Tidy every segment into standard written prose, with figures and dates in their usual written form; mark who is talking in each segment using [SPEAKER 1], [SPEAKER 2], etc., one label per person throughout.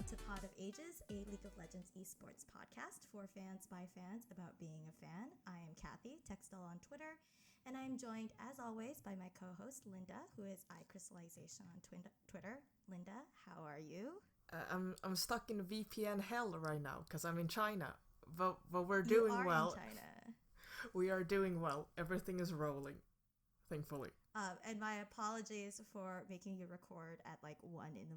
[SPEAKER 1] to Pod of Ages, a League of Legends esports podcast for fans by fans about being a fan. I am Kathy, Textile on Twitter, and I am joined, as always, by my co-host, Linda, who is iCrystallization on Twitter. Linda, how are you?
[SPEAKER 2] I'm stuck in VPN hell right now because I'm in China, but we're doing well.
[SPEAKER 1] You are in China.
[SPEAKER 2] We are doing well. Everything is rolling, thankfully.
[SPEAKER 1] And my apologies for making you record at like 1 a.m.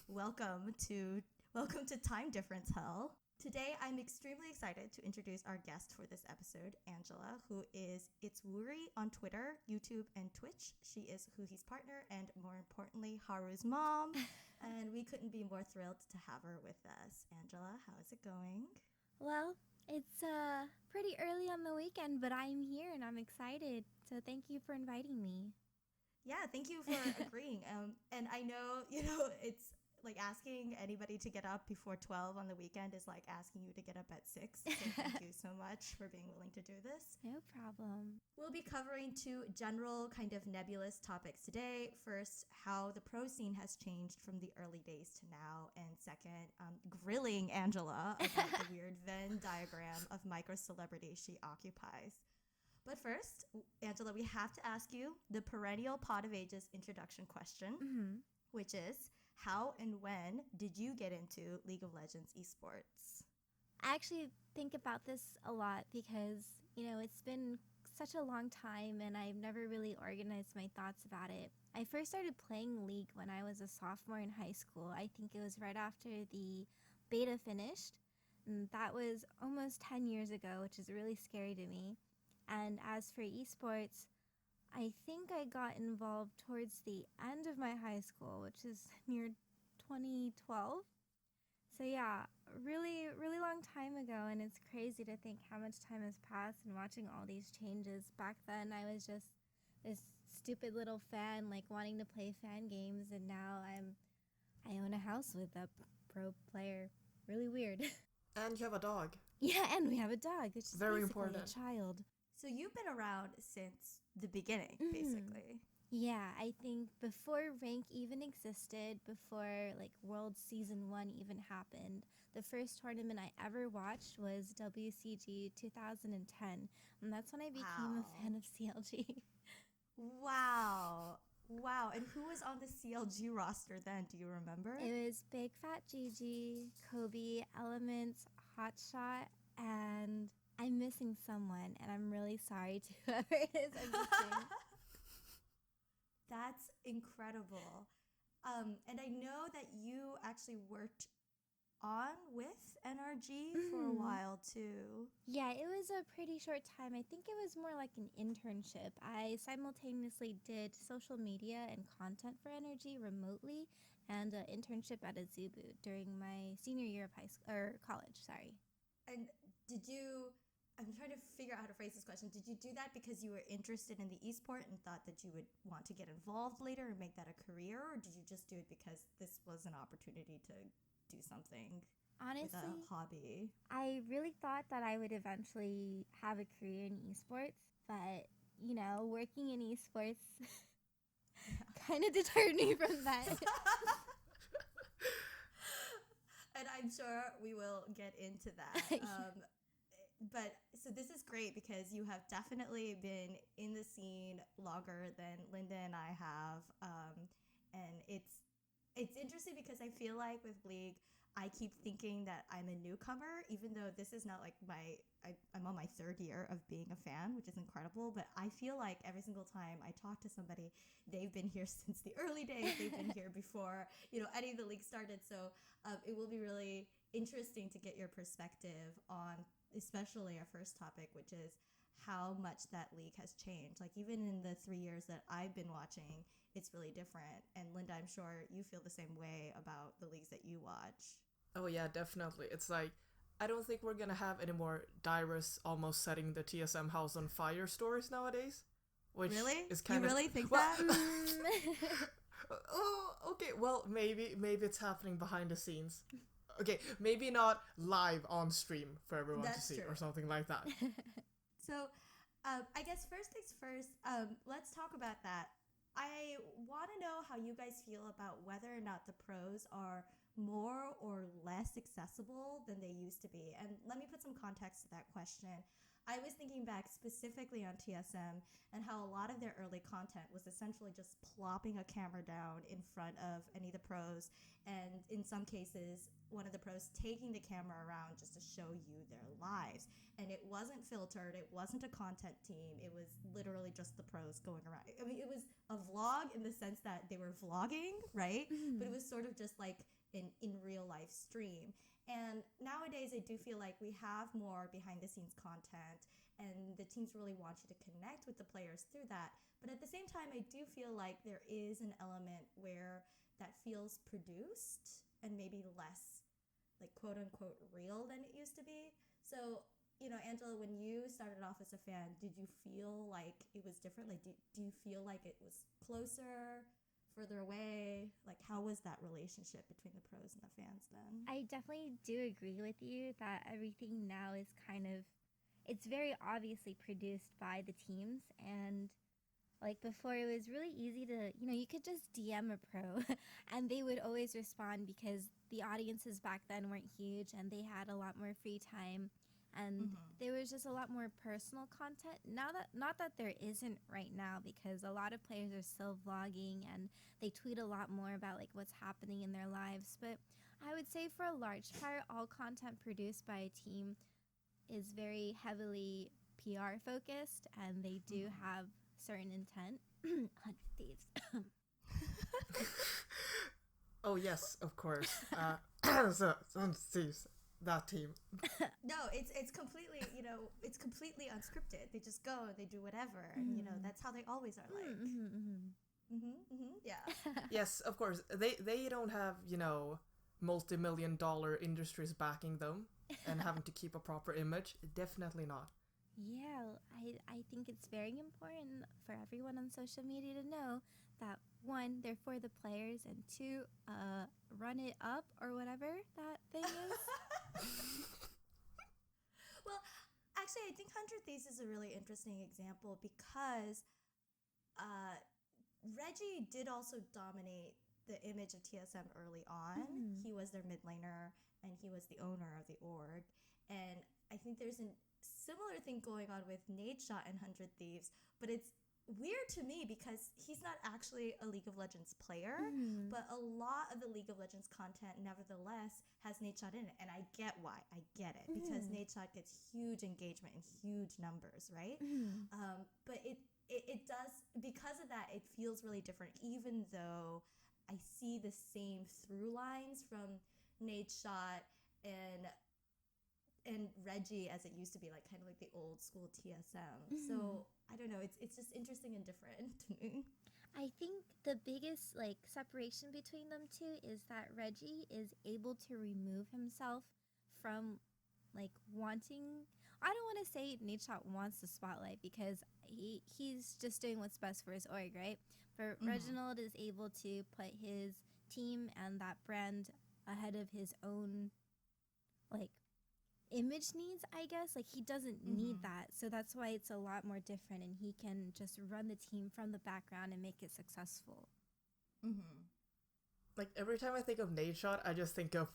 [SPEAKER 1] Welcome to Time Difference Hell. Today, I'm extremely excited to introduce our guest for this episode, Angela, who is It's Wuri on Twitter, YouTube, and Twitch. She is Huhi's partner and, more importantly, Haru's mom. And we couldn't be more thrilled to have her with us. Angela, how is it going?
[SPEAKER 3] Well, it's pretty early on the weekend, but I'm here and I'm excited. So thank you for inviting me.
[SPEAKER 1] Yeah, thank you for agreeing. And I know, it's like asking anybody to get up before 12 on the weekend is like asking you to get up at 6. So thank you so much for being willing to do this.
[SPEAKER 3] No problem.
[SPEAKER 1] We'll be covering 2 general kind of nebulous topics today. First, how the pro scene has changed from the early days to now. And second, grilling Angela about the weird Venn diagram of micro-celebrity she occupies. But first, Angela, we have to ask you the perennial Pod of Ages introduction question, which is, how and when did you get into League of Legends esports?
[SPEAKER 3] I actually think about this a lot because, it's been such a long time and I've never really organized my thoughts about it. I first started playing League when I was a sophomore in high school. I think it was right after the beta finished. And that was almost 10 years ago, which is really scary to me. And as for esports, I think I got involved towards the end of my high school, which is near 2012. So yeah, really, really long time ago, and it's crazy to think how much time has passed and watching all these changes. Back then, I was just this stupid little fan, like wanting to play fan games, and now I own a house with a pro player. Really weird.
[SPEAKER 2] And you have a dog.
[SPEAKER 3] Yeah, and we have a dog, which is
[SPEAKER 2] very
[SPEAKER 3] basically
[SPEAKER 2] important.
[SPEAKER 3] A child.
[SPEAKER 1] So you've been around since the beginning, basically.
[SPEAKER 3] Yeah, I think before rank even existed, before like World Season 1 even happened, the first tournament I ever watched was WCG 2010. And that's when I became a fan of CLG.
[SPEAKER 1] Wow. And who was on the CLG roster then? Do you remember?
[SPEAKER 3] It was Big Fat Gigi, Kobe, Elements, Hotshot, and I'm missing someone, and I'm really sorry to whoever it is I'm missing.
[SPEAKER 1] That's incredible. And I know that you actually worked on with NRG for a while, too.
[SPEAKER 3] Yeah, it was a pretty short time. I think it was more like an internship. I simultaneously did social media and content for NRG remotely and an internship at Azubu during my senior year of high school, or college, sorry.
[SPEAKER 1] And I'm trying to figure out how to phrase this question. Did you do that because you were interested in the esport and thought that you would want to get involved later and make that a career? Or did you just do it because this was an opportunity to do something with a hobby?
[SPEAKER 3] I really thought that I would eventually have a career in esports, but, working in esports kind of deterred me from that.
[SPEAKER 1] And I'm sure we will get into that. But so this is great because you have definitely been in the scene longer than Linda and I have. And it's interesting because I feel like with League, I keep thinking that I'm a newcomer, even though this is not like I'm on my 3rd year of being a fan, which is incredible. But I feel like every single time I talk to somebody, they've been here since the early days. They've been here before, any of the League started. So it will be really interesting to get your perspective on especially our first topic, which is how much that league has changed. Like even in the 3 years that I've been watching, it's really different. And Linda, I'm sure you feel the same way about the leagues that you watch.
[SPEAKER 2] Oh yeah, definitely. It's like, I don't think we're gonna have any more Dyrus almost setting the TSM house on fire stories nowadays. Which
[SPEAKER 1] really?
[SPEAKER 2] Is kind
[SPEAKER 1] you
[SPEAKER 2] of,
[SPEAKER 1] really think that?
[SPEAKER 2] Oh, okay. Well, maybe it's happening behind the scenes. Okay, maybe not live on stream for everyone to see or something like that.
[SPEAKER 1] So, I guess first things first, let's talk about that I want to know how you guys feel about whether or not the pros are more or less accessible than they used to be. And let me put some context to that question. I was thinking back specifically on TSM and how a lot of their early content was essentially just plopping a camera down in front of any of the pros, and in some cases, one of the pros taking the camera around just to show you their lives. And it wasn't filtered, it wasn't a content team, it was literally just the pros going around. I mean, it was a vlog in the sense that they were vlogging, right?
[SPEAKER 3] Mm-hmm.
[SPEAKER 1] But it was sort of just like an in real life stream. And nowadays, I do feel like we have more behind the scenes content, and the teams really want you to connect with the players through that. But at the same time, I do feel like there is an element where that feels produced and maybe less, like, quote unquote, real than it used to be. So, you know, Angela, when you started off as a fan, did you feel like it was different? Like, do you feel like it was closer, further away? Like, how was that relationship between the pros and the fans then?
[SPEAKER 3] I definitely do agree with you that everything now is kind of, it's very obviously produced by the teams. And like before, it was really easy to, you know, you could just DM a pro and they would always respond because the audiences back then weren't huge and they had a lot more free time. And there was just a lot more personal content. Now that, not that there isn't right now, because a lot of players are still vlogging and they tweet a lot more about like what's happening in their lives. But I would say for a large part, all content produced by a team is very heavily PR focused, and they do have certain intent. 100 Thieves.
[SPEAKER 2] Oh yes, of course. So Thieves, that team.
[SPEAKER 1] No, it's completely, you know, it's completely unscripted. They just go, they do whatever, and you know that's how they always are like. Yeah.
[SPEAKER 2] Yes, of course. They don't have, you know, multi-million-dollar industries backing them and having to keep a proper image. Definitely not.
[SPEAKER 3] Yeah, I think it's very important for everyone on social media to know that, one, they're for the players, and two, run it up or whatever that thing is.
[SPEAKER 1] Well, actually, I think 100 Thieves is a really interesting example because Reggie did also dominate the image of TSM early on. He was their mid laner and he was the owner of the org. And I think there's a similar thing going on with Nadeshot and 100 Thieves, but it's weird to me because he's not actually a League of Legends player, but a lot of the League of Legends content nevertheless has Nadeshot in it, and I get why. I get it because Nadeshot gets huge engagement and huge numbers, right? But it does, because of that, it feels really different, even though I see the same through lines from Nadeshot and Reggie as it used to be, like kind of like the old school TSM. So I don't know, it's just interesting and different to me.
[SPEAKER 3] I think the biggest like separation between them two is that Reggie is able to remove himself from like wanting, I don't want to say Nadeshot wants the spotlight because he's just doing what's best for his org, right? But Reginald is able to put his team and that brand ahead of his own like image needs, I guess. Like he doesn't need that, so that's why it's a lot more different, and he can just run the team from the background and make it successful.
[SPEAKER 2] Like every time I think of Nadeshot, I just think of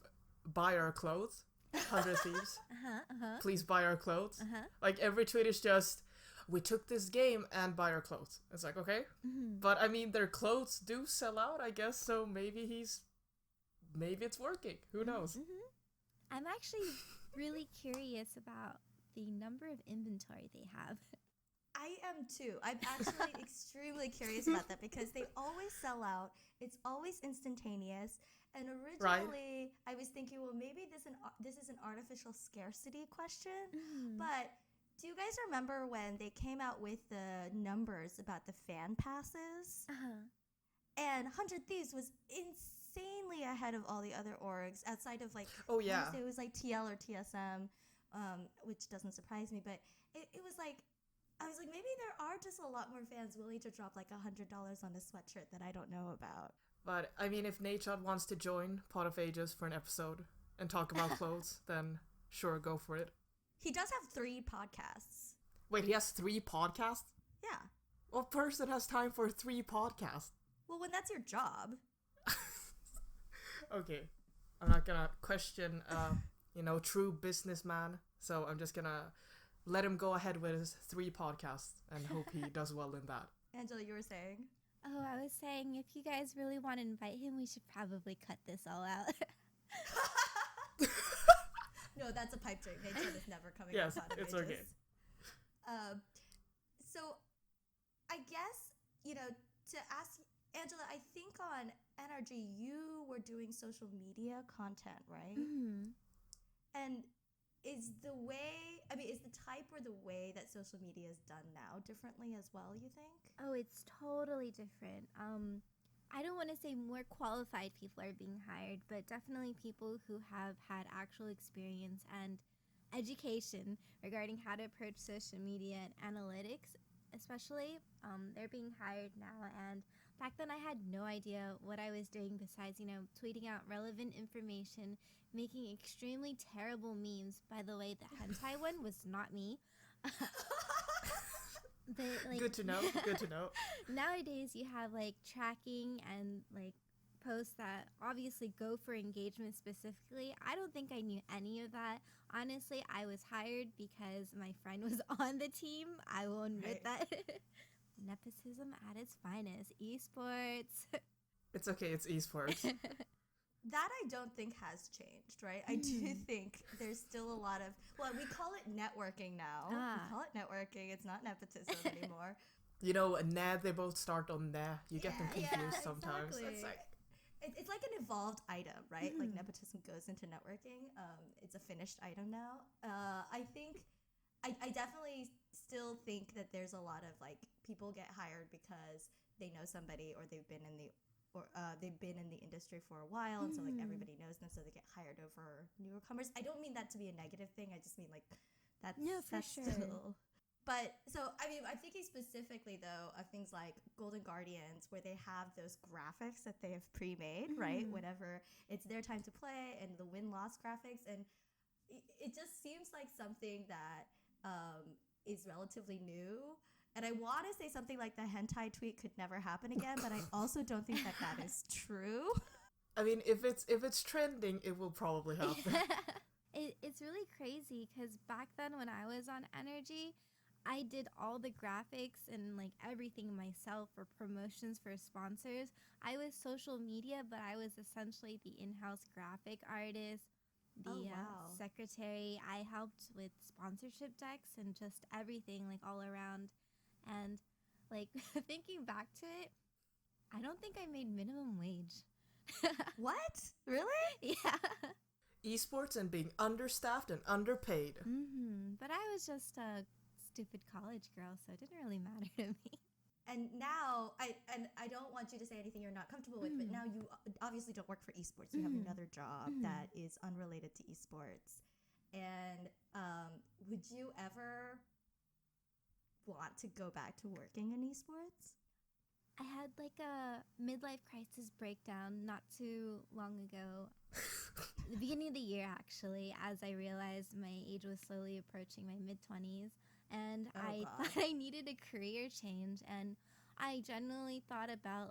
[SPEAKER 2] buy our clothes. 100 Thieves. Please buy our clothes. Like every tweet is just, we took this game and buy our clothes. It's like, okay. But I mean, their clothes do sell out, I guess, so maybe it's working. Who knows?
[SPEAKER 3] I'm actually really curious about the number of inventory they have.
[SPEAKER 1] I am too. I'm actually extremely curious about that because they always sell out. It's always instantaneous. And originally, I was thinking, well, maybe this is an artificial scarcity question. But do you guys remember when they came out with the numbers about the fan passes? And 100 Thieves was insanely ahead of all the other orgs outside of like, it was like TL or TSM, which doesn't surprise me. But it was like, I was like, maybe there are just a lot more fans willing to drop like $100 on a sweatshirt that I don't know about.
[SPEAKER 2] But I mean, if Nadeshot wants to join Pot of Ages for an episode and talk about clothes, then sure, go for it.
[SPEAKER 1] He does have 3 podcasts.
[SPEAKER 2] Wait, he has 3 podcasts?
[SPEAKER 1] Yeah.
[SPEAKER 2] What person has time for 3 podcasts?
[SPEAKER 1] Well, when that's your job.
[SPEAKER 2] Okay. I'm not gonna question, true businessman. So I'm just gonna let him go ahead with his 3 podcasts and hope he does well in that.
[SPEAKER 1] Angela, you were saying?
[SPEAKER 3] Oh, I was saying if you guys really want to invite him, we should probably cut this all out.
[SPEAKER 1] No, that's a pipe dream. Nature is never coming
[SPEAKER 2] yes,
[SPEAKER 1] out of
[SPEAKER 2] it's
[SPEAKER 1] images.
[SPEAKER 2] okay.
[SPEAKER 1] So, I guess, to ask Angela, I think on NRG you were doing social media content, right?
[SPEAKER 3] Mm-hmm.
[SPEAKER 1] And is the type or the way that social media is done now differently as well, you think?
[SPEAKER 3] Oh, it's totally different. I don't want to say more qualified people are being hired, but definitely people who have had actual experience and education regarding how to approach social media and analytics, especially. They're being hired now, and back then I had no idea what I was doing besides, tweeting out relevant information, making extremely terrible memes. By the way, the hentai one was not me. But,
[SPEAKER 2] Good to know. Good to know.
[SPEAKER 3] Nowadays, you have tracking and posts that obviously go for engagement specifically. I don't think I knew any of that. Honestly, I was hired because my friend was on the team. I will admit that. Nepotism at its finest. Esports.
[SPEAKER 2] It's okay, it's esports.
[SPEAKER 1] That I don't think has changed, right? I do think there's still a lot of, we call it networking now. We call it networking. It's not nepotism anymore.
[SPEAKER 2] Ned, they both start on ne. You get them confused sometimes.
[SPEAKER 1] Exactly. It's like an evolved item, right? Like nepotism goes into networking. It's a finished item now. I think, I definitely still think that there's a lot of people get hired because they know somebody or they've been in the industry for a while, and so everybody knows them, so they get hired over newcomers. I don't mean that to be a negative thing. I just mean that's
[SPEAKER 3] sure.
[SPEAKER 1] Still. But so I'm thinking specifically though of things like Golden Guardians, where they have those graphics that they have pre-made, right? Whenever it's their time to play, and the win-loss graphics, and it just seems like something that is relatively new. And I want to say something like the hentai tweet could never happen again, but I also don't think that is true.
[SPEAKER 2] I mean, if it's trending, it will probably happen.
[SPEAKER 3] It's really crazy because back then when I was on Energy, I did all the graphics and everything myself for promotions for sponsors. I was social media, but I was essentially the in-house graphic artist, the secretary. I helped with sponsorship decks and just everything all around. And thinking back to it, I don't think I made minimum wage.
[SPEAKER 1] What? Really?
[SPEAKER 3] Yeah.
[SPEAKER 2] Esports and being understaffed and underpaid.
[SPEAKER 3] But I was just a stupid college girl, so it didn't really matter to me.
[SPEAKER 1] And now, I don't want you to say anything you're not comfortable with, but now you obviously don't work for esports. You have another job that is unrelated to esports. And would you ever want to go back to working in esports?
[SPEAKER 3] I had a midlife crisis breakdown not too long ago. The beginning of the year, actually, as I realized my age was slowly approaching my mid-20s. And I thought I needed a career change. And I genuinely thought about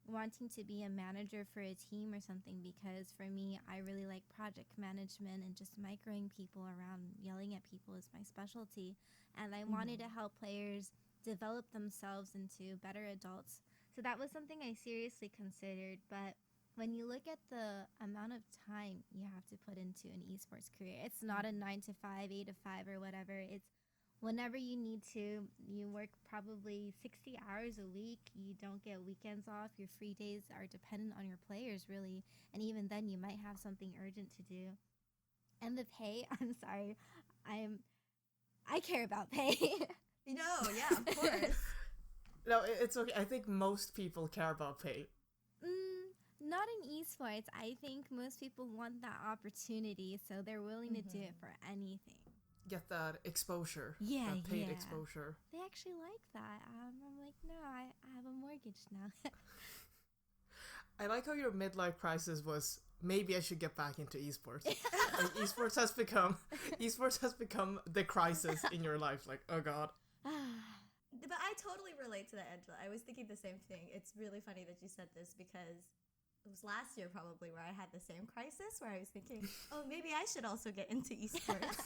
[SPEAKER 3] wanting to be a manager for a team or something, because for me, I really like project management and just microing people around, yelling at people is my specialty. And I wanted to help players develop themselves into better adults. So that was something I seriously considered. But when you look at the amount of time you have to put into an esports career, it's not a 9 to 5, 8 to 5 or whatever. It's whenever you need to. You work probably 60 hours a week. You don't get weekends off. Your free days are dependent on your players, really. And even then, you might have something urgent to do. And the pay, I'm sorry, I care about pay.
[SPEAKER 1] Yeah, of course.
[SPEAKER 2] No, it's okay. I think most people care about pay.
[SPEAKER 3] Not in esports. I think most people want that opportunity, so they're willing to do it for anything.
[SPEAKER 2] Get that exposure.
[SPEAKER 3] Yeah,
[SPEAKER 2] that paid exposure.
[SPEAKER 3] They actually like that. I'm like, no, I have a mortgage now.
[SPEAKER 2] I like how your midlife crisis was, maybe I should get back into esports. Esports has become the crisis in your life. Oh God.
[SPEAKER 1] But I totally relate to that, Angela. I was thinking the same thing. It's really funny that you said this because it was last year probably where I had the same crisis where I was thinking, oh, maybe I should also get into esports.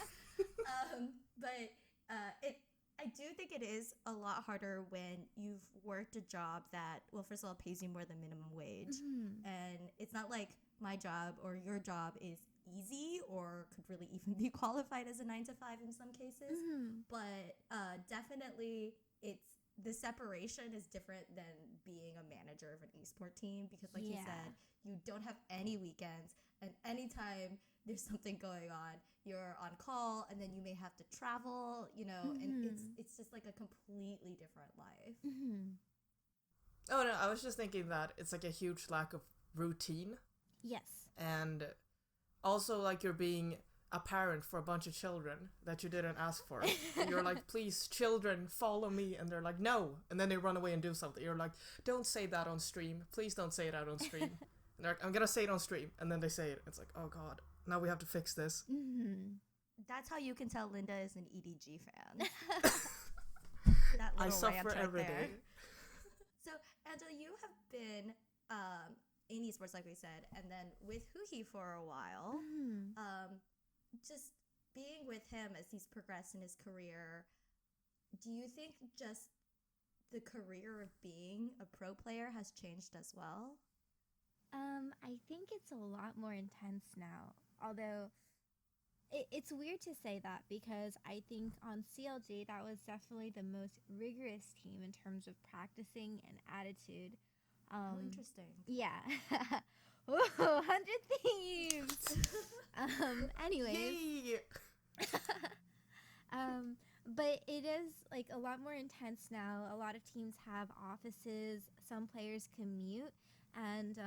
[SPEAKER 1] I do think it is a lot harder when you've worked a job that, well, first of all, pays you more than minimum wage. And it's not like my job or your job is easy or could really even be qualified as a 9 to 5 in some cases. But definitely the separation is different than being a manager of an esport team because like you said, you don't have any weekends, and anytime there's something going on, you're on call, and then you may have to travel, and it's just like a completely different life.
[SPEAKER 2] Oh no, I was just thinking that it's like a huge lack of routine.
[SPEAKER 3] Yes.
[SPEAKER 2] And also like you're being a parent for a bunch of children that you didn't ask for. You're like, please, children, follow me. And they're like, no. And then they run away and do something. You're like, don't say that on stream. Please don't say it out on stream. And they're like, I'm going to say it on stream. And then they say it. It's like, oh, God, now we have to fix this.
[SPEAKER 1] That's how you can tell Linda is an EDG fan.
[SPEAKER 2] I suffer every day.
[SPEAKER 1] So, Angela, you have been in esports, like we said, and then with Husky for a while. Just being with him as he's progressed in his career, do you think just the career of being a pro player has changed as well?
[SPEAKER 3] I think it's a lot more intense now, although it's weird to say that because I think on CLG that was definitely the most rigorous team in terms of practicing and attitude.
[SPEAKER 1] Interesting.
[SPEAKER 3] Yeah. Ooh, 100 thieves! Anyways. But it is like a lot more intense now. A lot of teams have offices, some players commute, and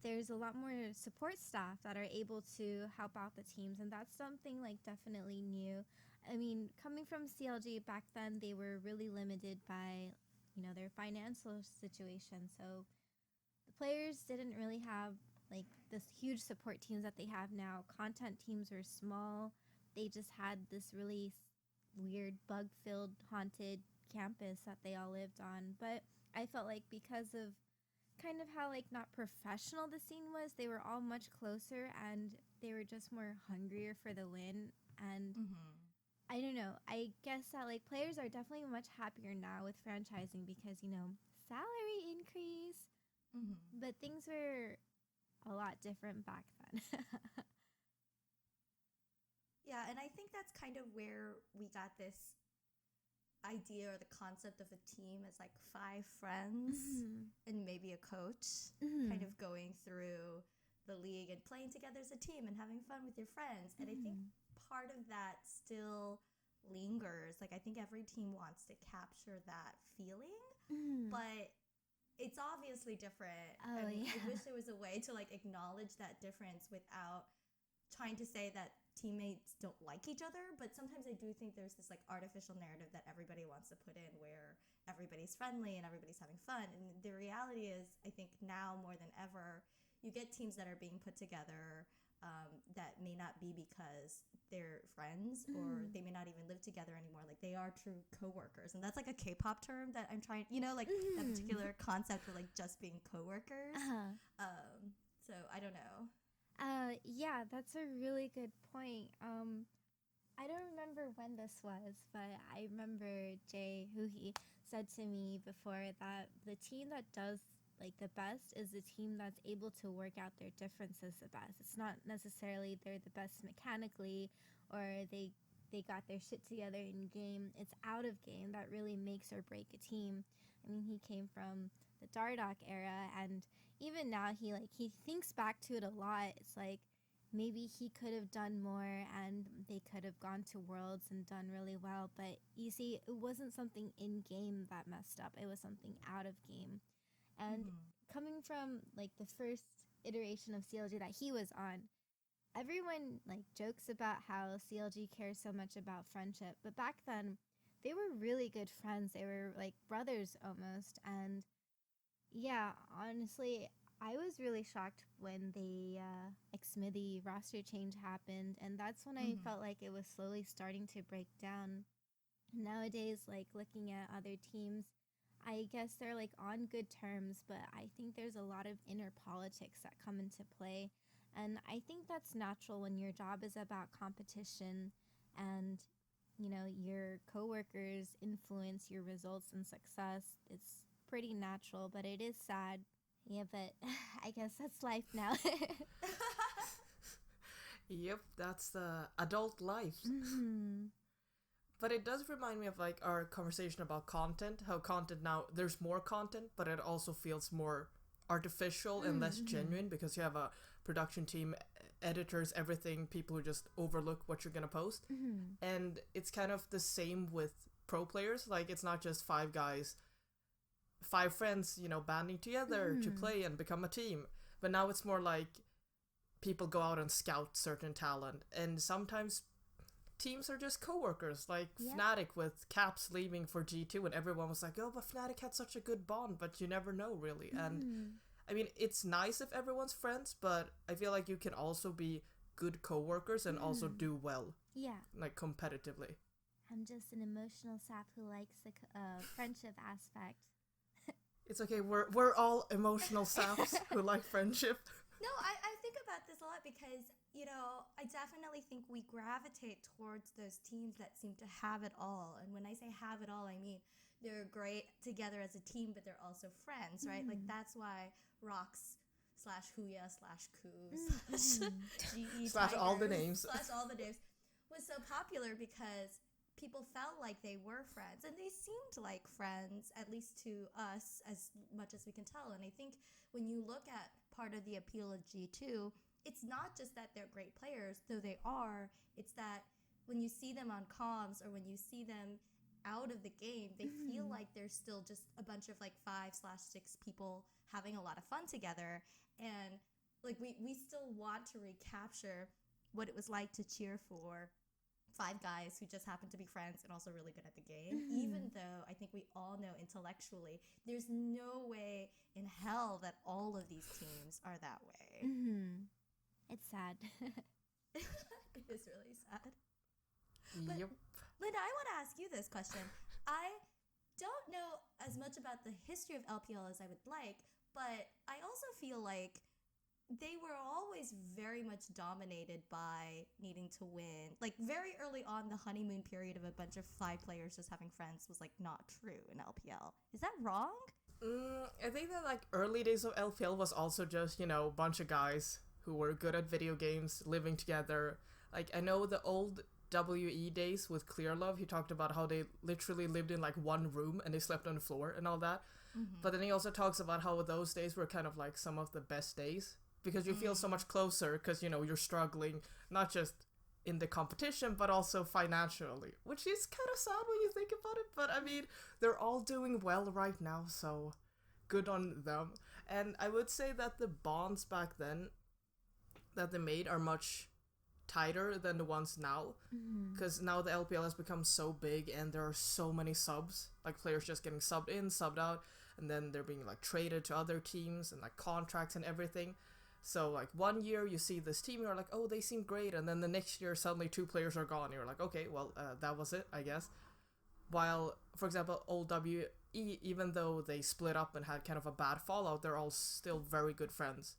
[SPEAKER 3] there's a lot more support staff that are able to help out the teams, and that's something like definitely new. I mean, coming from CLG back then, they were really limited by, their financial situation, so the players didn't really have like this huge support teams that they have now. Content teams were small. They just had this really weird bug-filled haunted campus that they all lived on. But I felt like because of kind of how like not professional the scene was, they were all much closer and they were just more hungrier for the win. And I don't know, I guess that like players are definitely much happier now with franchising because, salary increase. But things were a lot different back then.
[SPEAKER 1] Yeah, and I think that's kind of where we got this idea or the concept of a team as like 5 friends and maybe a coach kind of going through the league and playing together as a team and having fun with your friends. And I think part of that still lingers. Like I think every team wants to capture that feeling, but it's obviously different. I wish there was a way to like acknowledge that difference without trying to say that teammates don't like each other. But sometimes I do think there's this like artificial narrative that everybody wants to put in where everybody's friendly and everybody's having fun. And the reality is, I think now more than ever, you get teams that are being put together that may not be because they're friends or they may not even live together anymore. Like they are true coworkers, and that's like a K-pop term that I'm trying, like that particular concept of like just being coworkers. So I don't know.
[SPEAKER 3] Yeah, that's a really good point. I don't remember when this was, but I remember Jay, who he said to me before that the team that does like the best is the team that's able to work out their differences the best. It's not necessarily they're the best mechanically or they got their shit together in game. It's out of game that really makes or break a team. I mean, he came from the Dardock era, and even now he thinks back to it a lot. It's like maybe he could have done more and they could have gone to Worlds and done really well. But you see, it wasn't something in game that messed up. It was something out of game. And coming from like the first iteration of CLG that he was on, everyone like jokes about how CLG cares so much about friendship, but back then they were really good friends. They were like brothers almost. And yeah, honestly, I was really shocked when the Smithy roster change happened, and that's when I felt like it was slowly starting to break down. Nowadays, like looking at other teams, I guess they're like on good terms, but I think there's a lot of inner politics that come into play. And I think that's natural when your job is about competition and, your coworkers influence your results and success. It's pretty natural, but it is sad. Yeah, but I guess that's life now.
[SPEAKER 2] Yep, that's the adult life.
[SPEAKER 3] Mm-hmm.
[SPEAKER 2] But it does remind me of like our conversation about content, how content now, there's more content, but it also feels more artificial and less genuine because you have a production team, editors, everything, people who just overlook what you're gonna post. And it's kind of the same with pro players. Like, it's not just five guys, five friends, banding together to play and become a team. But now it's more like people go out and scout certain talent, and sometimes teams are just co-workers, like Fnatic with Caps leaving for G2, and everyone was like, oh, but Fnatic had such a good bond, but you never know, really. And I mean, it's nice if everyone's friends, but I feel like you can also be good co-workers and also do well. Yeah. Like, competitively.
[SPEAKER 3] I'm just an emotional sap who likes the friendship aspect.
[SPEAKER 2] It's okay, we're all emotional saps who like friendship.
[SPEAKER 1] No, I think about this a lot because, I definitely think we gravitate towards those teams that seem to have it all. And when I say have it all, I mean they're great together as a team, but they're also friends, right? Like, that's why Rocks / Huya / Ku / GE
[SPEAKER 2] slash all the names
[SPEAKER 1] was so popular because people felt like they were friends, and they seemed like friends, at least to us, as much as we can tell. And I think when you look at part of the appeal of G2, it's not just that they're great players, though they are. It's that when you see them on comms or when you see them out of the game, they feel like they're still just a bunch of like 5/6 people having a lot of fun together. And like we still want to recapture what it was like to cheer for five guys who just happen to be friends and also really good at the game, even though I think we all know intellectually there's no way in hell that all of these teams are that way.
[SPEAKER 3] It's sad.
[SPEAKER 1] It is really sad.
[SPEAKER 2] But, yep.
[SPEAKER 1] Linda, I want to ask you this question. I don't know as much about the history of LPL as I would like, but I also feel like they were always very much dominated by needing to win. Like, very early on, the honeymoon period of a bunch of 5 players just having friends was, like, not true in LPL. Is that wrong?
[SPEAKER 2] I think that, like, early days of LPL was also just, a bunch of guys who were good at video games, living together. Like, I know the old WE days with Clear Love, he talked about how they literally lived in, like, one room and they slept on the floor and all that. But then he also talks about how those days were kind of, like, some of the best days. Because you feel so much closer because, you're struggling, not just in the competition, but also financially. Which is kind of sad when you think about it. But, I mean, they're all doing well right now, so good on them. And I would say that the bonds back then that they made are much tighter than the ones now. Because now the LPL has become so big and there are so many subs. Like, players just getting subbed in, subbed out, and then they're being, like, traded to other teams and, like, contracts and everything. So, like, one year you see this team, you're like, oh, they seem great, and then the next year suddenly 2 players are gone, you're like, okay, well, that was it, I guess. While, for example, old WE, even though they split up and had kind of a bad fallout, they're all still very good friends.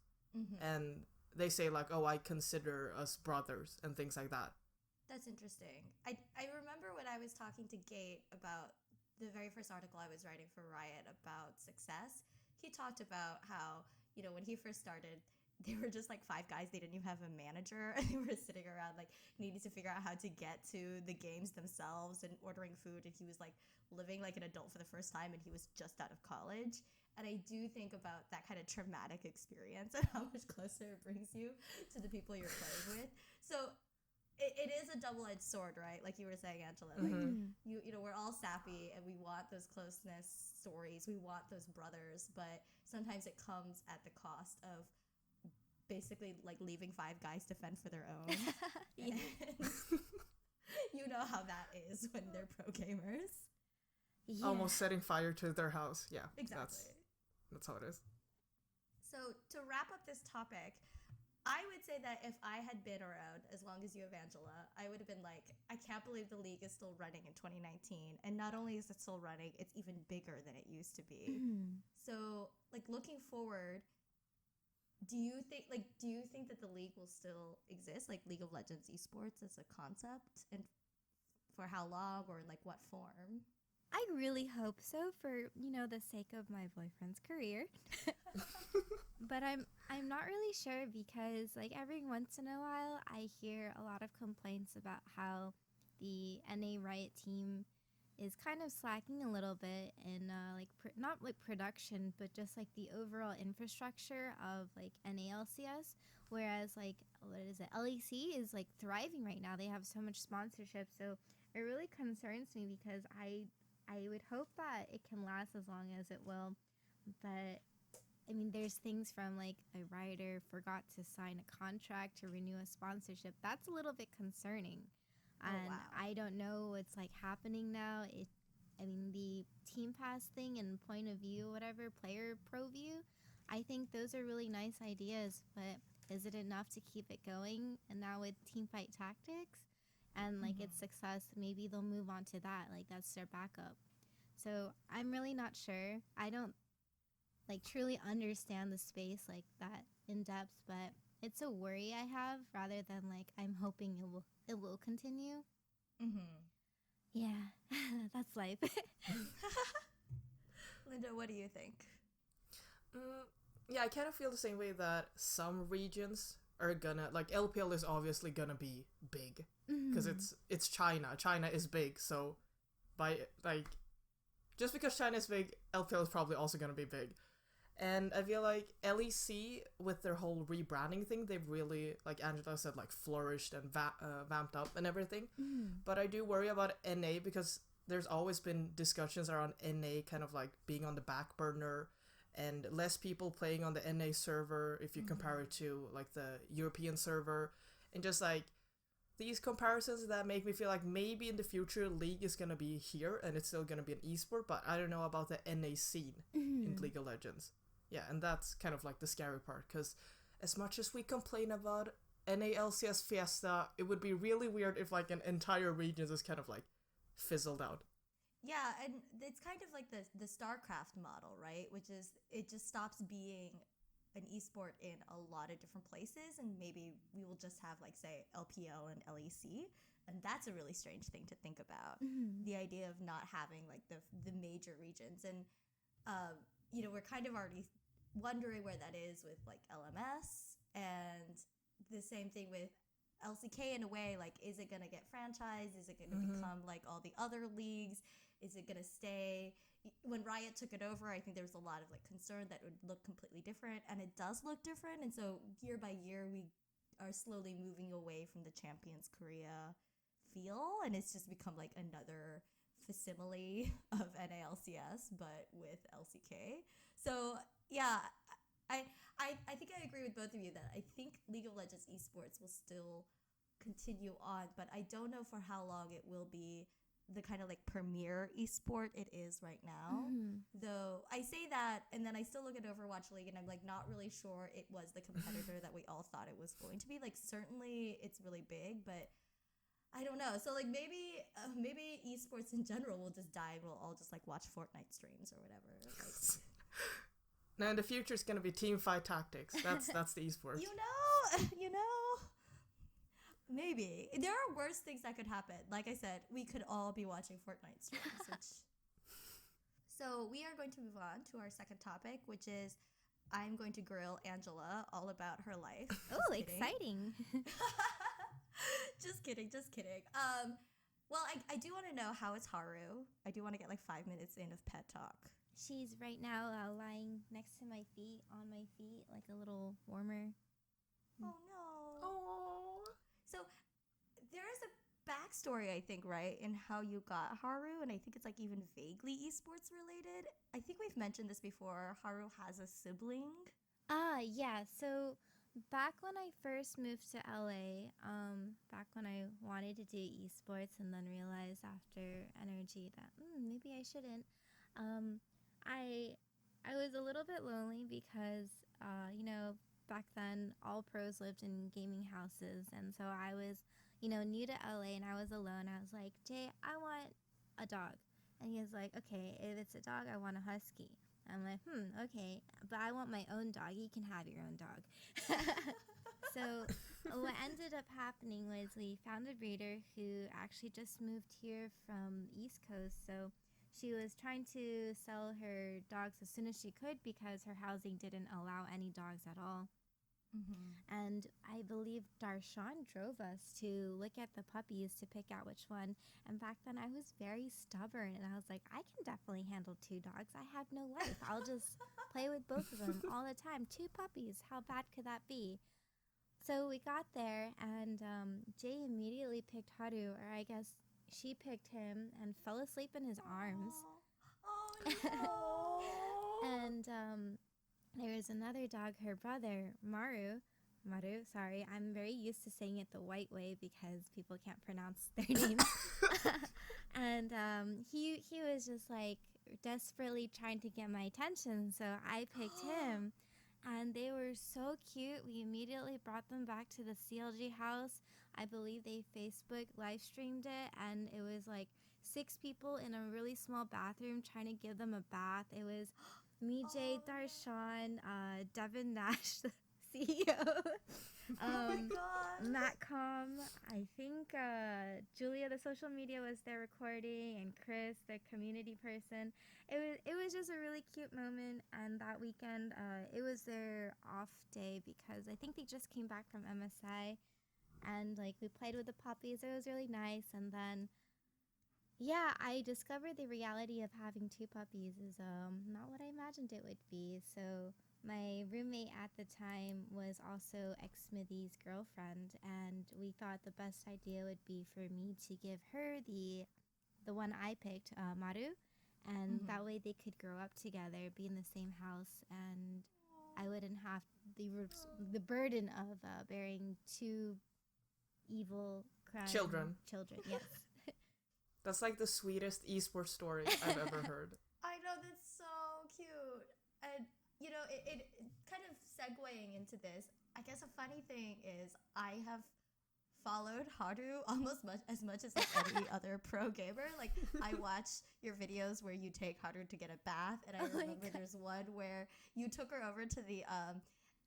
[SPEAKER 2] And they say, like, oh, I consider us brothers, and things like that.
[SPEAKER 1] That's interesting. I remember when I was talking to Gate about the very first article I was writing for Riot about success, he talked about how, when he first started, they were just like 5 guys. They didn't even have a manager. They were sitting around like needing to figure out how to get to the games themselves and ordering food. And he was like living like an adult for the first time, and he was just out of college. And I do think about that kind of traumatic experience and how much closer it brings you to the people you're playing with. So it is a double-edged sword, right? Like you were saying, Angela. Like we're all sappy and we want those closeness stories. We want those brothers, but sometimes it comes at the cost of basically like leaving 5 guys to fend for their own. You know how that is when they're pro gamers.
[SPEAKER 2] Yeah. Almost setting fire to their house. Yeah,
[SPEAKER 1] exactly.
[SPEAKER 2] That's how it is.
[SPEAKER 1] So to wrap up this topic, I would say that if I had been around as long as you have, Angela, I would have been like, I can't believe the league is still running in 2019. And not only is it still running, it's even bigger than it used to be.
[SPEAKER 3] Mm-hmm.
[SPEAKER 1] So, like, looking forward, do you think that the league will still exist, like League of Legends esports as a concept, and for how long or like what form?
[SPEAKER 3] I really hope so for, the sake of my boyfriend's career. But I'm not really sure because like every once in a while I hear a lot of complaints about how the NA Riot team is kind of slacking a little bit in not like production but just like the overall infrastructure of like NALCS, whereas like what is it, LEC is like thriving right now. They have so much sponsorship, so it really concerns me because I would hope that it can last as long as it will, but I mean, there's things from like a writer forgot to sign a contract to renew a sponsorship. That's a little bit concerning. And
[SPEAKER 1] wow.
[SPEAKER 3] I don't know what's like happening now. The Team Pass thing and point of view, whatever, player pro view, I think those are really nice ideas, but is it enough to keep it going? And now with Team Fight Tactics and like its success, maybe they'll move on to that. Like that's their backup. So I'm really not sure. I don't like truly understand the space like that in depth, but it's a worry I have rather than like I'm hoping it will continue. Yeah, that's life.
[SPEAKER 1] Linda, what do you think?
[SPEAKER 2] Yeah, I kind of feel the same way that some regions are gonna, like, LPL is obviously gonna be big because it's China. China is big, so by like just because China is big, LPL is probably also gonna be big. And I feel like LEC, with their whole rebranding thing, they've really, like Angela said, like flourished and vamped up and everything. But I do worry about NA because there's always been discussions around NA kind of like being on the back burner and less people playing on the NA server if you compare it to like the European server. And just like these comparisons that make me feel like maybe in the future League is going to be here and it's still going to be an esport, but I don't know about the NA scene in League of Legends. Yeah, and that's kind of like the scary part, because as much as we complain about NALCS Fiesta, it would be really weird if like an entire region just kind of like fizzled out.
[SPEAKER 1] Yeah, and it's kind of like the StarCraft model, right? Which is it just stops being an esport in a lot of different places, and maybe we will just have like say LPL and LEC, and that's a really strange thing to think about. The idea of not having like the major regions, and we're kind of already wondering where that is with like LMS, and the same thing with LCK in a way. Like, is it going to get franchised? Is it going to become like all the other leagues? Is it going to stay? When Riot took it over, I think there was a lot of like concern that it would look completely different, and it does look different. And so year by year, we are slowly moving away from the Champions Korea feel, and it's just become like another facsimile of NALCS, but with LCK. So yeah, I think I agree with both of you that I think League of Legends esports will still continue on, but I don't know for how long it will be the kind of like premier esport it is right now. Though I say that, and then I still look at Overwatch League and I'm like not really sure it was the competitor that we all thought it was going to be. Like certainly it's really big, but I don't know. So like maybe esports in general will just die and we'll all just like watch Fortnite streams or whatever. Like,
[SPEAKER 2] now in the future it's gonna be team fight tactics. That's the esports.
[SPEAKER 1] you know, maybe there are worse things that could happen. Like I said, we could all be watching Fortnite streams. So we are going to move on to our second topic, which is I'm going to grill Angela all about her life.
[SPEAKER 3] Oh, exciting!
[SPEAKER 1] Just kidding. Well, I do want to know, how is Haru? I do want to get like 5 minutes in of pet talk.
[SPEAKER 3] She's right now lying next to my feet, on my feet, like a little warmer.
[SPEAKER 1] Oh no.
[SPEAKER 2] Oh.
[SPEAKER 1] So there is a backstory, I think, right, in how you got Haru, and I think it's like even vaguely esports related. I think we've mentioned this before. Haru has a sibling.
[SPEAKER 3] Yeah. So back when I first moved to LA, back when I wanted to do esports and then realized after Energy that maybe I shouldn't, I was a little bit lonely because, back then, all pros lived in gaming houses. And so I was, new to LA and I was alone. I was like, Jay, I want a dog. And he was like, okay, if it's a dog, I want a husky. I'm like, okay, but I want my own dog. You can have your own dog. So what ended up happening was we found a breeder who actually just moved here from East Coast. So she was trying to sell her dogs as soon as she could because her housing didn't allow any dogs at all. Mm-hmm. And I believe Darshan drove us to look at the puppies to pick out which one. And back then I was very stubborn and I was like, I can definitely handle 2 dogs. I have no life. I'll just play with both of them all the time. 2 puppies. How bad could that be? So we got there and Jay immediately picked Haru, or I guess she picked him and fell asleep in his arms.
[SPEAKER 1] Oh no!
[SPEAKER 3] And there was another dog, her brother, Maru, sorry, I'm very used to saying it the white way because people can't pronounce their names. And he was just like desperately trying to get my attention, so I picked him. And they were so cute. We immediately brought them back to the CLG house. I believe they Facebook live streamed it, and it was like 6 people in a really small bathroom trying to give them a bath. It was me, Jay, Darshan, Devin Nash, the CEO,
[SPEAKER 1] Oh my god!
[SPEAKER 3] Matt Com, I think Julia, the social media, was there recording, and Chris, the community person. It was just a really cute moment, and that weekend, it was their off day because I think they just came back from MSI, and like we played with the puppies. It was really nice, and then yeah, I discovered the reality of having 2 puppies is not what I imagined it would be. So my roommate at the time was also ex-Smithy's girlfriend, and we thought the best idea would be for me to give her the one I picked, Maru, and that way they could grow up together, be in the same house, and I wouldn't have the burden of bearing 2 evil
[SPEAKER 2] Children.
[SPEAKER 3] Yes.
[SPEAKER 2] That's like the sweetest esports story I've ever heard.
[SPEAKER 1] I know, that's so cute. And it kind of segueing into this, I guess a funny thing is I have followed Haru almost as much as like any other pro gamer. Like I watch your videos where you take Haru to get a bath, and I remember there's one where you took her over to the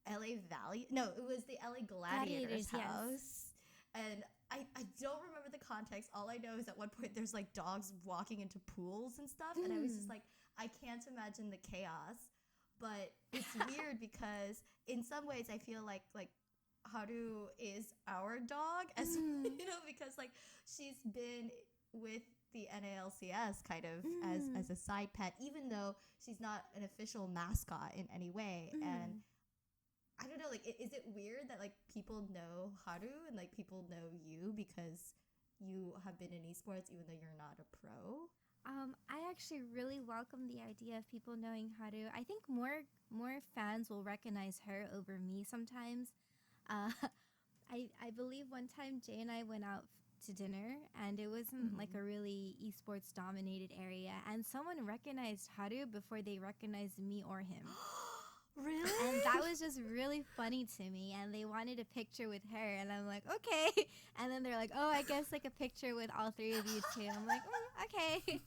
[SPEAKER 1] LA Valley. No, it was the LA Gladiators house. Yes. And I don't remember the context. All I know is at one point there's like dogs walking into pools and stuff, and I was just like, I can't imagine the chaos. But it's weird because in some ways I feel like Haru is our dog, as because like she's been with the NALCS kind of as a side pet, even though she's not an official mascot in any way. And I don't know, like, is it weird that like people know Haru and like people know you because you have been in esports even though you're not a pro?
[SPEAKER 3] I actually really welcome the idea of people knowing Haru. I think more fans will recognize her over me sometimes. I believe one time Jay and I went out to dinner, and it wasn't like a really esports dominated area, and someone recognized Haru before they recognized me or him.
[SPEAKER 1] Really?
[SPEAKER 3] And that was just really funny to me, and they wanted a picture with her, and I'm like, okay. And then they're like, oh, I guess like a picture with all 3 of you too. I'm like, okay.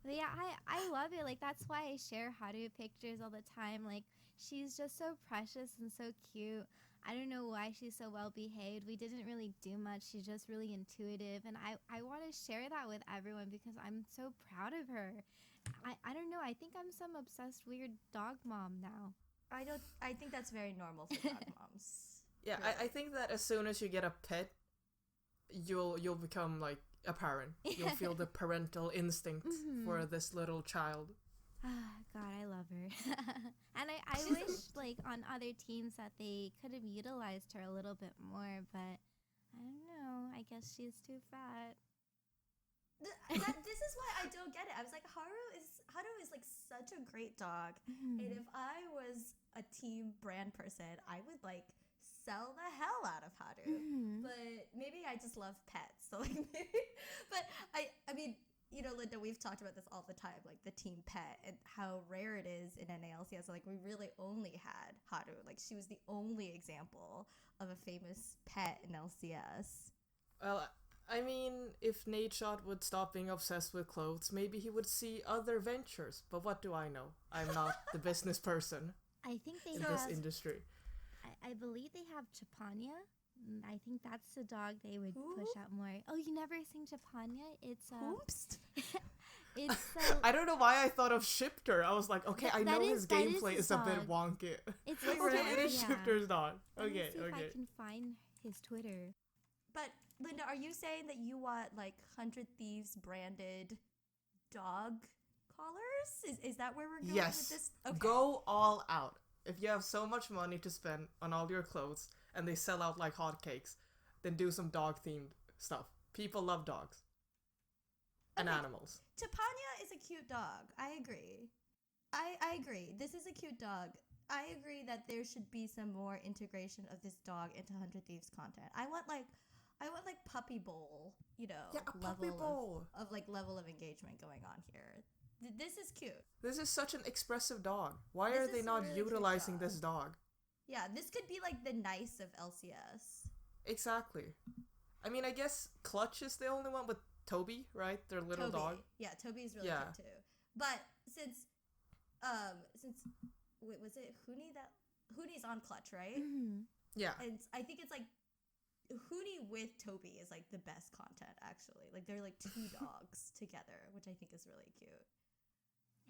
[SPEAKER 3] But yeah, I love it. Like, that's why I share Haru pictures all the time. Like, she's just so precious and so cute. I don't know why she's so well behaved. We didn't really do much. She's just really intuitive, and I want to share that with everyone because I'm so proud of her. I don't know. I think I'm some obsessed weird dog mom now.
[SPEAKER 1] I think that's very normal for dog moms.
[SPEAKER 2] Yeah, really. I think that as soon as you get a pet, you'll become like a parent. You'll feel the parental instinct for this little child.
[SPEAKER 3] God, I love her. And I wish like on other teams that they could have utilized her a little bit more, but I don't know. I guess she's too fat.
[SPEAKER 1] This is why I don't get it. I was like, Haru is like such a great dog, and if I was a team brand person, I would like sell the hell out of Haru. But maybe I just love pets, so like maybe. But I mean, Linda, we've talked about this all the time, like the team pet and how rare it is in NALCS. Like, we really only had Haru. Like, she was the only example of a famous pet in LCS.
[SPEAKER 2] Well, I mean, if Nadeshot would stop being obsessed with clothes, maybe he would see other ventures. But what do I know? I'm not the business person
[SPEAKER 3] I think they
[SPEAKER 2] in
[SPEAKER 3] have...
[SPEAKER 2] this industry.
[SPEAKER 3] I believe they have Chapania. I think that's the dog they would push out more. Oh, you never seen Chapania? It's
[SPEAKER 1] Oops.
[SPEAKER 3] It's
[SPEAKER 2] I don't know why I thought of Shifter. I was like, okay, I know his gameplay is a bit wonky.
[SPEAKER 3] It's
[SPEAKER 2] Wait, really? It is Shifter's dog. Okay,
[SPEAKER 3] Let me see
[SPEAKER 2] okay.
[SPEAKER 3] if I can find his Twitter.
[SPEAKER 1] But Linda, are you saying that you want like 100 Thieves branded dog collars? Is that where we're going with this? Okay.
[SPEAKER 2] Go all out. If you have so much money to spend on all your clothes and they sell out like hotcakes, then do some dog themed stuff. People love dogs. And animals.
[SPEAKER 1] Chapania is a cute dog. I agree. I agree. This is a cute dog. I agree that there should be some more integration of this dog into 100 Thieves content. I want like puppy bowl, level of engagement going on here. This is cute.
[SPEAKER 2] This is such an expressive dog. Why are they not utilizing this dog?
[SPEAKER 1] Yeah, this could be like the nice of LCS.
[SPEAKER 2] Exactly. I mean, I guess Clutch is the only one with Toby, right? Their little dog.
[SPEAKER 1] Yeah, Toby is really cute too. But since wait, was it Huni's on Clutch, right?
[SPEAKER 3] Mm-hmm.
[SPEAKER 2] Yeah.
[SPEAKER 1] And I think it's like Huni with Toby is like the best content actually. Like they're like two dogs together, which I think is really cute.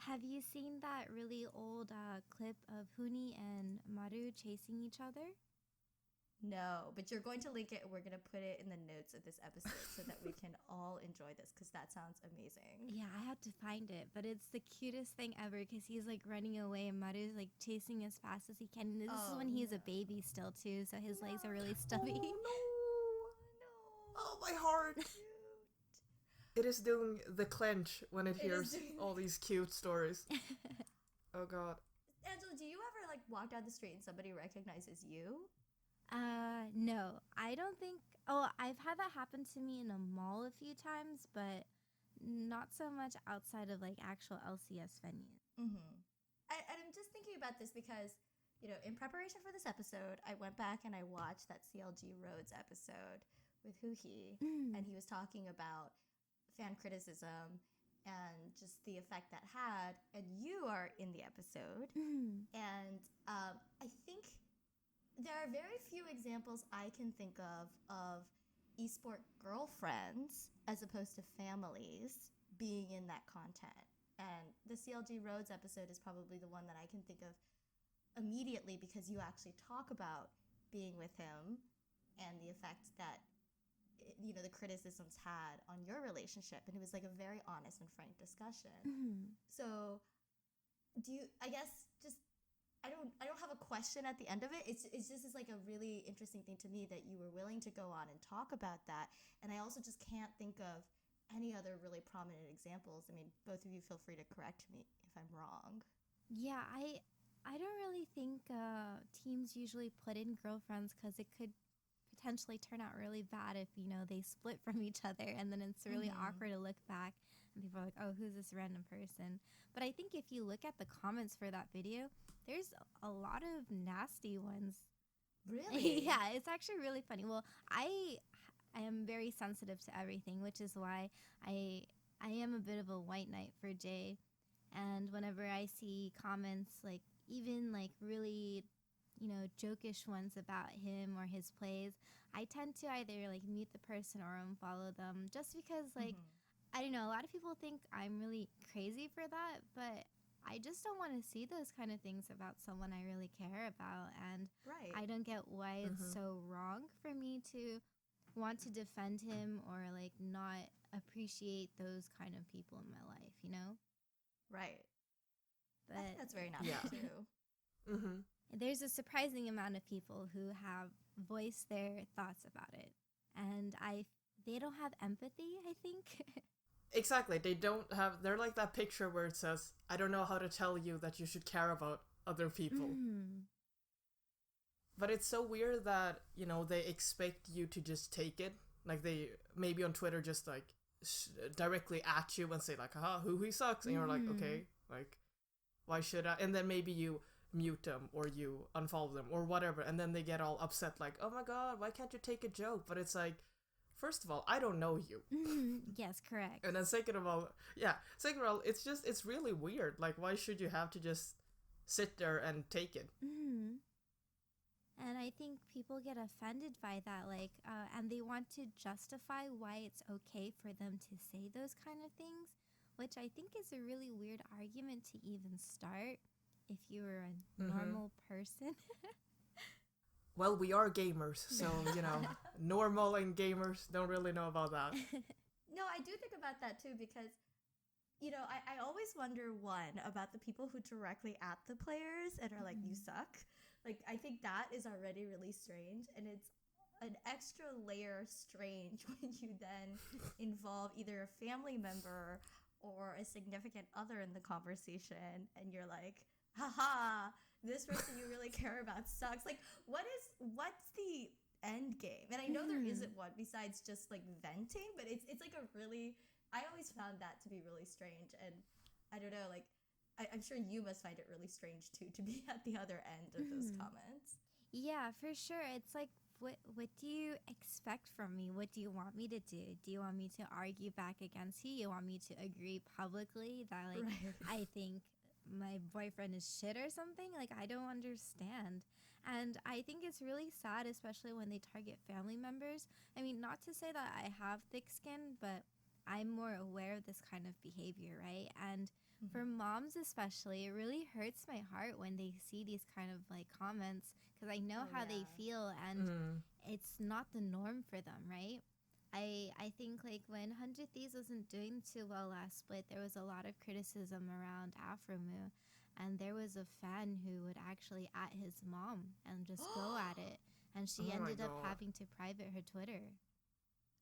[SPEAKER 3] Have you seen that really old clip of Huni and Maru chasing each other?
[SPEAKER 1] No, but you're going to link it and we're going to put it in the notes of this episode so that we can all enjoy this because that sounds amazing.
[SPEAKER 3] Yeah, I had to find it, but it's the cutest thing ever because he's like running away and Maru's like chasing as fast as he can. And this is when he's a baby still too, so his legs are really stubby.
[SPEAKER 2] Oh, no. Oh, my heart. It is doing the clench when it hears all these cute stories. Oh, God.
[SPEAKER 1] Angela, do you ever like walk down the street and somebody recognizes you?
[SPEAKER 3] No, I don't think. Oh, I've had that happen to me in a mall a few times, but not so much outside of like actual LCS venues.
[SPEAKER 1] Mm-hmm. I'm just thinking about this because, in preparation for this episode, I went back and I watched that CLG Rhodes episode with Huhi, and he was talking about fan criticism and just the effect that had, and you are in the episode, and I think there are very few examples I can think of esport girlfriends as opposed to families being in that content. And the CLG Rhodes episode is probably the one that I can think of immediately because you actually talk about being with him and the effect that the criticisms had on your relationship, and it was like a very honest and frank discussion. So I don't have a question at the end of it. It's just like a really interesting thing to me that you were willing to go on and talk about that. And I also just can't think of any other really prominent examples. I mean, both of you feel free to correct me if I'm wrong.
[SPEAKER 3] Yeah, I don't really think teams usually put in girlfriends because it could potentially turn out really bad if they split from each other, and then it's really awkward to look back and people are like, oh, who's this random person? But I think if you look at the comments for that video, there's a lot of nasty ones.
[SPEAKER 1] Really?
[SPEAKER 3] Yeah, it's actually really funny. Well, I am very sensitive to everything, which is why I am a bit of a white knight for Jay. And whenever I see comments, like even like really jokish ones about him or his plays, I tend to either like mute the person or unfollow them, just because like I don't know, a lot of people think I'm really crazy for that, but I just don't want to see those kind of things about someone I really care about, and I don't get why it's so wrong for me to want to defend him or like not appreciate those kind of people in my life,
[SPEAKER 1] Right.
[SPEAKER 3] But
[SPEAKER 1] I think that's very natural too.
[SPEAKER 3] There's a surprising amount of people who have voiced their thoughts about it, and they don't have empathy, I think.
[SPEAKER 2] Exactly. They're like that picture where it says, I don't know how to tell you that you should care about other people. But it's so weird that, they expect you to just take it. Like they, maybe on Twitter, just like directly at you and say like, haha, who sucks, and you're like, okay, like, why should I? And then maybe you mute them or you unfollow them or whatever, and then they get all upset like, oh my god, why can't you take a joke? But it's like, first of all, I don't know you.
[SPEAKER 3] Yes, correct.
[SPEAKER 2] And then second of all, it's really weird. Like, why should you have to just sit there and take it?
[SPEAKER 3] And I think people get offended by that, like, and they want to justify why it's okay for them to say those kind of things, which I think is a really weird argument to even start if you were a normal person.
[SPEAKER 2] Well, we are gamers, so, normal and gamers don't really know about that.
[SPEAKER 1] No, I do think about that too, because, I always wonder, one, about the people who directly at the players and are like, you suck. Like, I think that is already really strange, and it's an extra layer strange when you then involve either a family member or a significant other in the conversation, and you're like, haha, this person you really care about sucks. Like, what's the end game? And I know there isn't one besides just like venting, but it's like I always found that to be really strange, and I don't know, like, I'm sure you must find it really strange too to be at the other end of those comments.
[SPEAKER 3] Yeah, for sure. It's like, what do you expect from me? What do you want me to do? Do you want me to argue back against you? You want me to agree publicly that, like, I think my boyfriend is shit or something? Like, I don't understand. And I think it's really sad, especially when they target family members. I mean, not to say that I have thick skin, but I'm more aware of this kind of behavior, right? And for moms especially, it really hurts my heart when they see these kind of like comments, because I know how they feel, and it's not the norm for them, right? I think like when 100 Thieves wasn't doing too well last split, there was a lot of criticism around Afromu, and there was a fan who would actually at his mom and just go at it, and she ended up having to private her Twitter.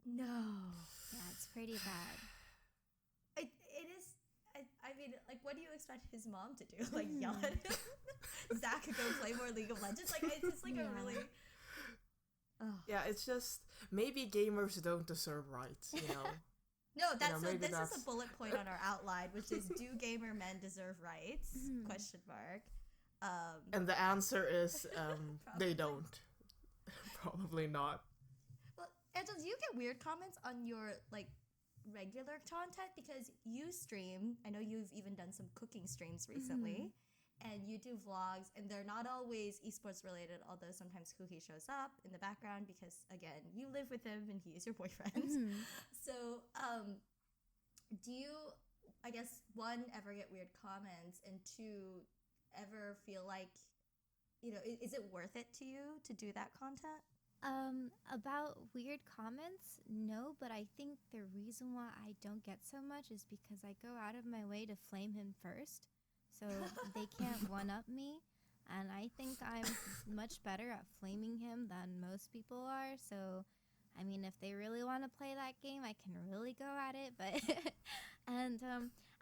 [SPEAKER 1] No.
[SPEAKER 3] Yeah, it's pretty bad.
[SPEAKER 1] It is. I mean, like, what do you expect his mom to do? Like, yell at him? Zach, go play more League of Legends? Like, it's just like a really...
[SPEAKER 2] Yeah, it's just, maybe gamers don't deserve rights,
[SPEAKER 1] No, this is a bullet point on our outline, which is, do gamer men deserve rights? Question mark.
[SPEAKER 2] And the answer is, they don't. Probably not.
[SPEAKER 1] Well, Angela, do you get weird comments on your, like, regular content? Because you stream, I know you've even done some cooking streams recently, and you do vlogs, and they're not always esports related, although sometimes Cookie shows up in the background because, again, you live with him and he is your boyfriend. So do you, I guess, one, ever get weird comments, and two, ever feel like, is it worth it to you to do that content?
[SPEAKER 3] About weird comments, no, but I think the reason why I don't get so much is because I go out of my way to flame him first, so they can't one-up me, and I think I'm much better at flaming him than most people are, so, I mean, if they really want to play that game, I can really go at it, but, and,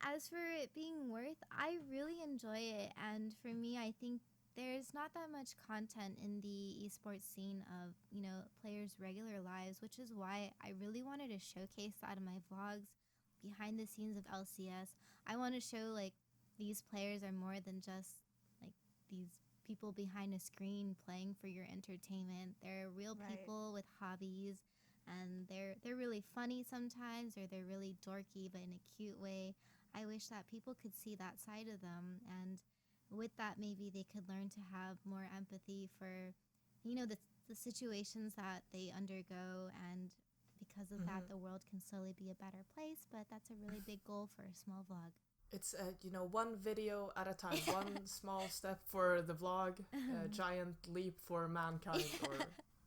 [SPEAKER 3] as for it being worth, I really enjoy it, and for me, I think there's not that much content in the esports scene of, players' regular lives, which is why I really wanted to showcase that in my vlogs, behind the scenes of LCS. I want to show, like, these players are more than just, like, these people behind a screen playing for your entertainment. They're real people with hobbies, and they're really funny sometimes, or they're really dorky, but in a cute way. I wish that people could see that side of them, and with that, maybe they could learn to have more empathy for, the situations that they undergo, and because of that, the world can slowly be a better place. But that's a really big goal for a small vlog.
[SPEAKER 2] It's, one video at a time, one small step for the vlog, a giant leap for mankind, or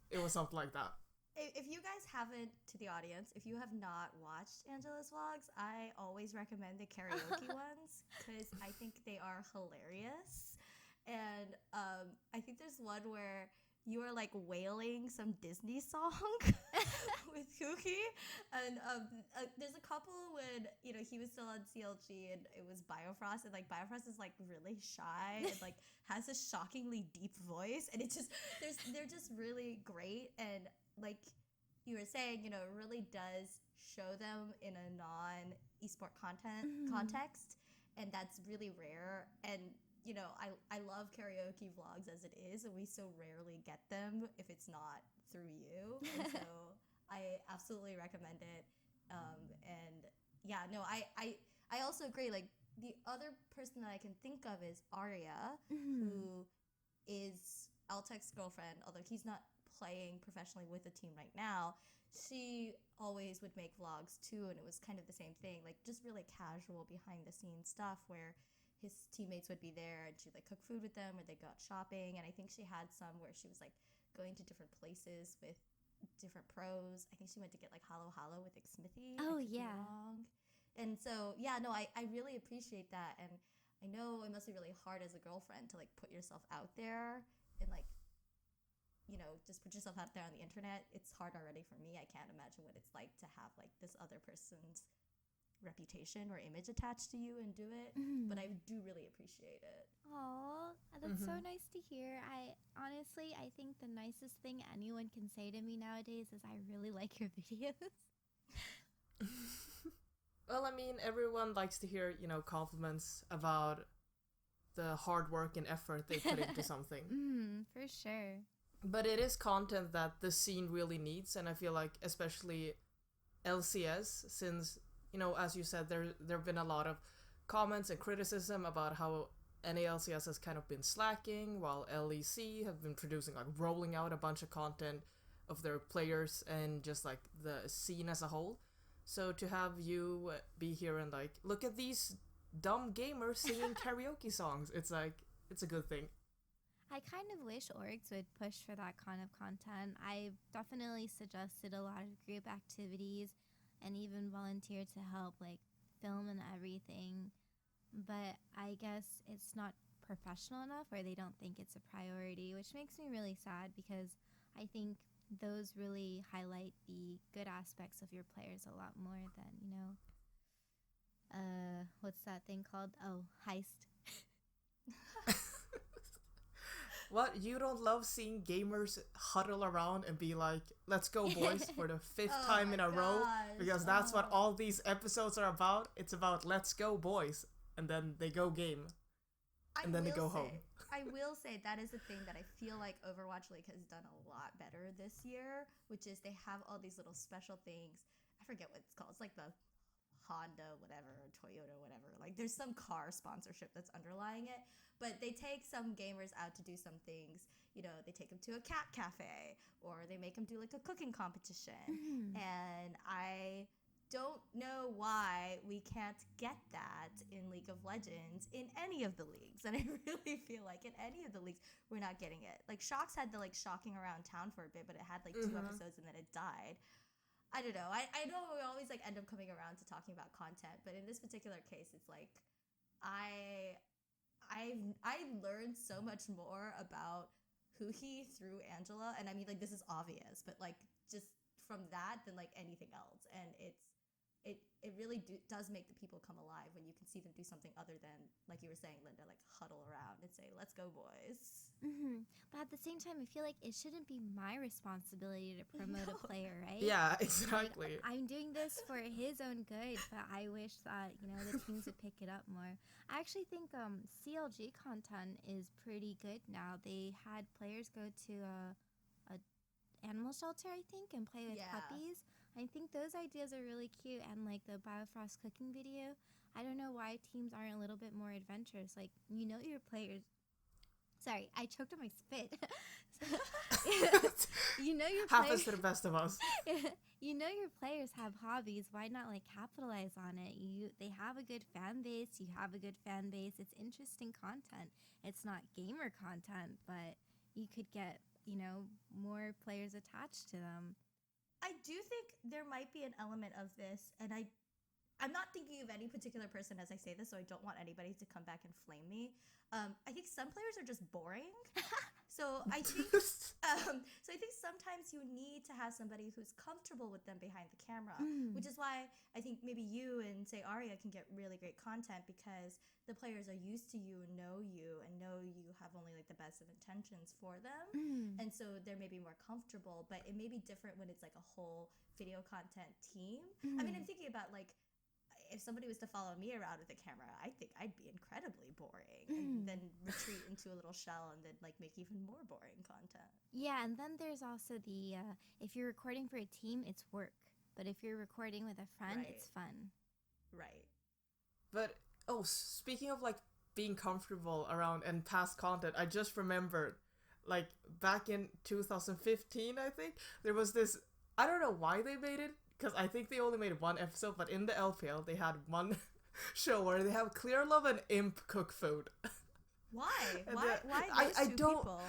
[SPEAKER 2] it was something like that.
[SPEAKER 1] If you guys haven't, to the audience, if you have not watched Angela's vlogs, I always recommend the karaoke ones, because I think they are hilarious. And I think there's one where you are like wailing some Disney song with Cookie. And there's a couple when, he was still on CLG and it was Biofrost, and like Biofrost is like really shy and like has a shockingly deep voice, and it just, they're just really great. And like, you were saying, you know, it really does show them in a non-esport context, and that's really rare. And you know, I love karaoke vlogs as it is, and we so rarely get them if it's not through you. And so I absolutely recommend it. And yeah, no, I also agree. Like, the other person that I can think of is Arya, who is Altec's girlfriend, although he's not playing professionally with the team right now. She always would make vlogs too, and it was kind of the same thing, like just really casual behind the scenes stuff where his teammates would be there and she'd like cook food with them, or they go out shopping. And I think she had some where she was like going to different places with different pros. I think she went to get like Halo Halo with like Smithy.
[SPEAKER 3] Oh yeah.
[SPEAKER 1] And so yeah, no, I really appreciate that. And I know it must be really hard as a girlfriend to like put yourself out there and like, you know, just put yourself out there on the internet. It's hard already for me. I can't imagine what it's like to have like this other person's reputation or image attached to you and do it. But I do really appreciate it.
[SPEAKER 3] Oh, that's so nice to hear. I honestly, I think the nicest thing anyone can say to me nowadays is I really like your videos.
[SPEAKER 2] Well, I mean, everyone likes to hear, you know, compliments about the hard work and effort they put into something.
[SPEAKER 3] For sure.
[SPEAKER 2] But it is content that the scene really needs, and I feel like especially LCS, since, you know, as you said, there have been a lot of comments and criticism about how NALCS has kind of been slacking, while LEC have been producing, like, rolling out a bunch of content of their players and just, like, the scene as a whole. So to have you be here and, like, look at these dumb gamers singing karaoke songs, it's, like, it's a good thing.
[SPEAKER 3] I kind of wish orgs would push for that kind of content. I've definitely suggested a lot of group activities and even volunteered to help, like, film and everything. But I guess it's not professional enough, or they don't think it's a priority, which makes me really sad because I think those really highlight the good aspects of your players a lot more than, you know, what's that thing called? Oh, heist.
[SPEAKER 2] What? You don't love seeing gamers huddle around and be like, let's go boys, for the fifth time in a row? Because that's what all these episodes are about. It's about let's go boys. And then they go game. And then they go home.
[SPEAKER 1] I will say that is the thing that I feel like Overwatch League has done a lot better this year, which is they have all these little special things. I forget what it's called. It's like the Honda whatever, or Toyota whatever. Like, there's some car sponsorship that's underlying it. But they take some gamers out to do some things. You know, they take them to a cat cafe, or they make them do like a cooking competition. And I don't know why we can't get that in League of Legends in any of the leagues. And I really feel like in any of the leagues, we're not getting it. Like, Shox had the, like, shocking around town for a bit, but it had, like, 2 episodes and then it died. I don't know. I know we always, like, end up coming around to talking about content, but in this particular case, it's like, I learned so much more about Huhi through Angela. And I mean, like, this is obvious, but, like, just from that than, like, anything else. And it really does make the people come alive when you can see them do something other than, like you were saying, Linda, like, huddle around and say, let's go, boys.
[SPEAKER 3] But at the same time, I feel like it shouldn't be my responsibility to promote a player, right?
[SPEAKER 2] Yeah, exactly.
[SPEAKER 3] Like, I'm doing this for his own good, but I wish that, you know, the teams would pick it up more. I actually think CLG content is pretty good now. They had players go to a animal shelter, I think, and play with puppies. I think those ideas are really cute, and like the Biofrost cooking video, I don't know why teams aren't a little bit more adventurous. Like, you know, your players. Sorry, I choked on my spit. You know your players.
[SPEAKER 2] Happens to the best of us.
[SPEAKER 3] You know your players have hobbies. Why not like capitalize on it? They have a good fan base. You have a good fan base. It's interesting content. It's not gamer content, but you could get, you know, more players attached to them.
[SPEAKER 1] I do think there might be an element of this, and I'm not thinking of any particular person as I say this, so I don't want anybody to come back and flame me. I think some players are just boring. So I think so I think sometimes you need to have somebody who's comfortable with them behind the camera, which is why I think maybe you and say Arya can get really great content because the players are used to you and know you have only like the best of intentions for them. And so they're maybe more comfortable, but it may be different when it's like a whole video content team. I mean, I'm thinking about like if somebody was to follow me around with a camera, I think I'd be incredibly boring and then retreat into a little shell and then like make even more boring content.
[SPEAKER 3] Yeah, and then there's also the if you're recording for a team, it's work. But if you're recording with a friend, it's fun.
[SPEAKER 1] Right.
[SPEAKER 2] But, speaking of like being comfortable around and past content, I just remembered like back in 2015, I think, there was this, I don't know why they made it, because I think they only made one episode, but in the LPL, they had one show where they have Clear Love and Imp cook food.
[SPEAKER 1] Why? Why those two people?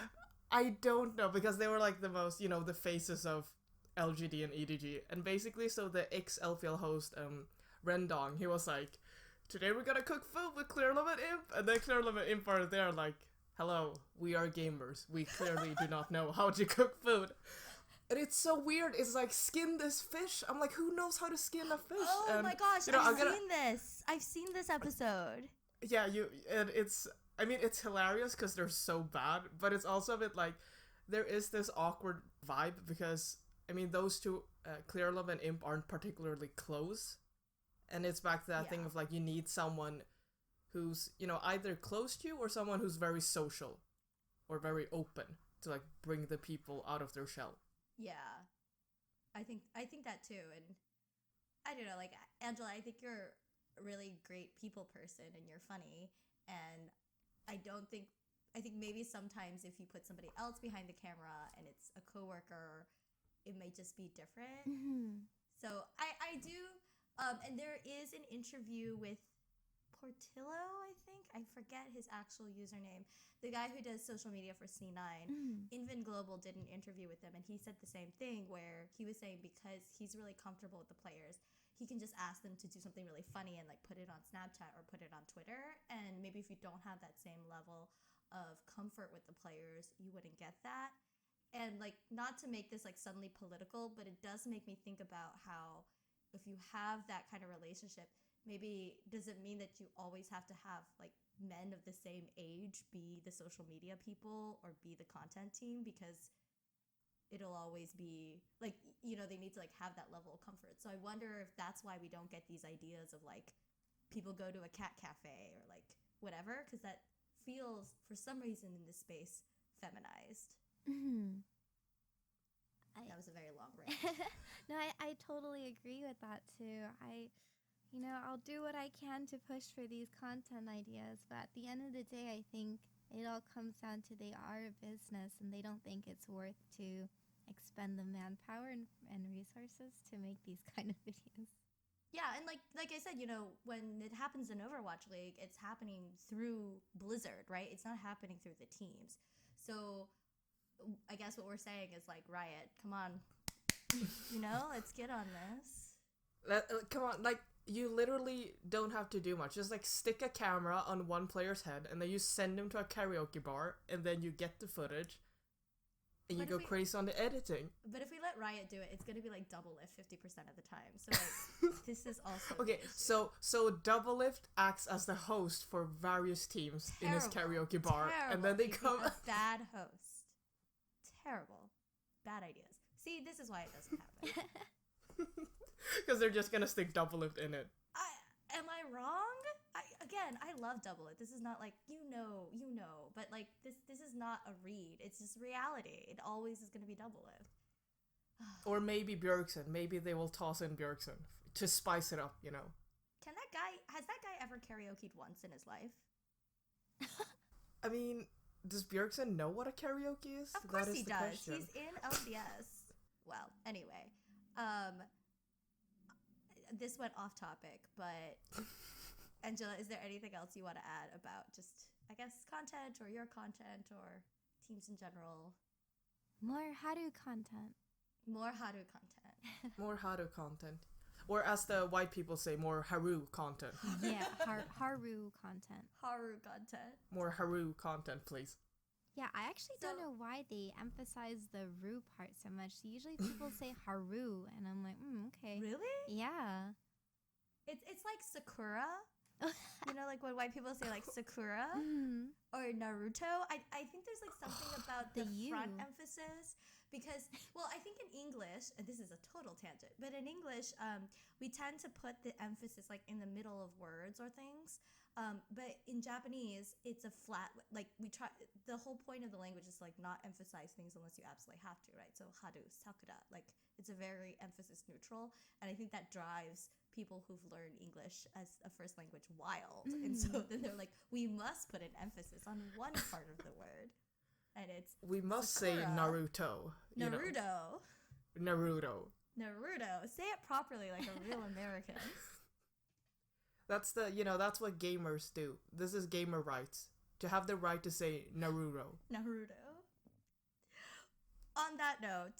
[SPEAKER 2] I don't know, because they were like the most, the faces of LGD and EDG. And basically, so the ex-LPL host, Rendong, he was like, today we're gonna cook food with Clear Love and Imp. And then Clear Love and Imp are there like, hello, we are gamers. We clearly do not know how to cook food. And it's so weird. It's like, skin this fish. I'm like, who knows how to skin a fish?
[SPEAKER 1] Oh my gosh, I've seen this episode.
[SPEAKER 2] Yeah, it's hilarious because they're so bad, but it's also a bit like, there is this awkward vibe because, those two, Clear Love and Imp, aren't particularly close. And it's back to that thing of like, you need someone who's, either close to you or someone who's very social or very open to like bring the people out of their shell.
[SPEAKER 1] Yeah, I think that too, and I don't know, like Angela, I think you're a really great people person and you're funny, and I think maybe sometimes if you put somebody else behind the camera and it's a coworker, it may just be different. So I do, and there is an interview with Portillo, I think. I forget his actual username. The guy who does social media for C9. Invin Global did an interview with him, and he said the same thing, where he was saying because he's really comfortable with the players, he can just ask them to do something really funny and like put it on Snapchat or put it on Twitter. And maybe if you don't have that same level of comfort with the players, you wouldn't get that. And like, not to make this like suddenly political, but it does make me think about how if you have that kind of relationship, maybe does it mean that you always have to have like men of the same age be the social media people or be the content team, because it'll always be like, they need to like have that level of comfort. So I wonder if that's why we don't get these ideas of like people go to a cat cafe or like whatever, because that feels for some reason in this space feminized. That was a very long rant.
[SPEAKER 3] No, I totally agree with that too. I'll do what I can to push for these content ideas, but at the end of the day, I think it all comes down to they are a business and they don't think it's worth to expend the manpower and resources to make these kind of videos.
[SPEAKER 1] Yeah, and like I said, when it happens in Overwatch League, it's happening through Blizzard, right? It's not happening through the teams. So I guess what we're saying is like, Riot, come on, let's get on this.
[SPEAKER 2] Come on, like, you literally don't have to do much. Just like stick a camera on one player's head and then you send him to a karaoke bar and then you get the footage and you go crazy on the editing.
[SPEAKER 1] But if we let Riot do it, it's going to be like double lift 50% of the time. So like, this is also
[SPEAKER 2] okay. So Double Lift acts as the host for various teams in his karaoke bar, and then they come.
[SPEAKER 1] A bad host. Terrible. Bad ideas. See, this is why it doesn't happen.
[SPEAKER 2] Because they're just gonna stick Double Lift in it.
[SPEAKER 1] Am I wrong? I love Double Lift. This is not like, but like this is not a read. It's just reality. It always is gonna be Double Lift.
[SPEAKER 2] Or maybe Bjergsen. Maybe they will toss in Bjergsen to spice it up,
[SPEAKER 1] Has that guy ever karaoke'd once in his life?
[SPEAKER 2] I mean, does Bjergsen know what a karaoke is?
[SPEAKER 1] Of course he does. Question. He's in LCS. Well, anyway. This went off topic, but Angela, is there anything else you want to add about just, I guess, content or your content or teams in general?
[SPEAKER 3] More Haru content.
[SPEAKER 1] More Haru content.
[SPEAKER 2] More Haru content. Or as the white people say, more Haru content.
[SPEAKER 3] Yeah, Haru content.
[SPEAKER 1] Haru content.
[SPEAKER 2] More Haru content, please.
[SPEAKER 3] Yeah, I actually don't know why they emphasize the Ru part so much. Usually people say Haru, and I'm like, okay.
[SPEAKER 1] Really?
[SPEAKER 3] Yeah.
[SPEAKER 1] It's like Sakura. You know, like when white people say like Sakura or Naruto. I think there's like something about the front emphasis because, well, I think in English, and this is a total tangent, but in English, we tend to put the emphasis like in the middle of words or things. But in Japanese, it's a flat, like we try, the whole point of the language is like not emphasize things unless you absolutely have to, right? So Haru, Sakura, like it's a very emphasis neutral. And I think that drives people who've learned English as a first language wild. And so then they're like, we must put an emphasis on one part of the word. And it's
[SPEAKER 2] we must
[SPEAKER 1] Sakura.
[SPEAKER 2] say Naruto.
[SPEAKER 1] Naruto.
[SPEAKER 2] Naruto.
[SPEAKER 1] Naruto. Say it properly like a real American.
[SPEAKER 2] That's that's what gamers do. This is gamer rights. To have the right to say Naruto.
[SPEAKER 1] Naruto. On that note,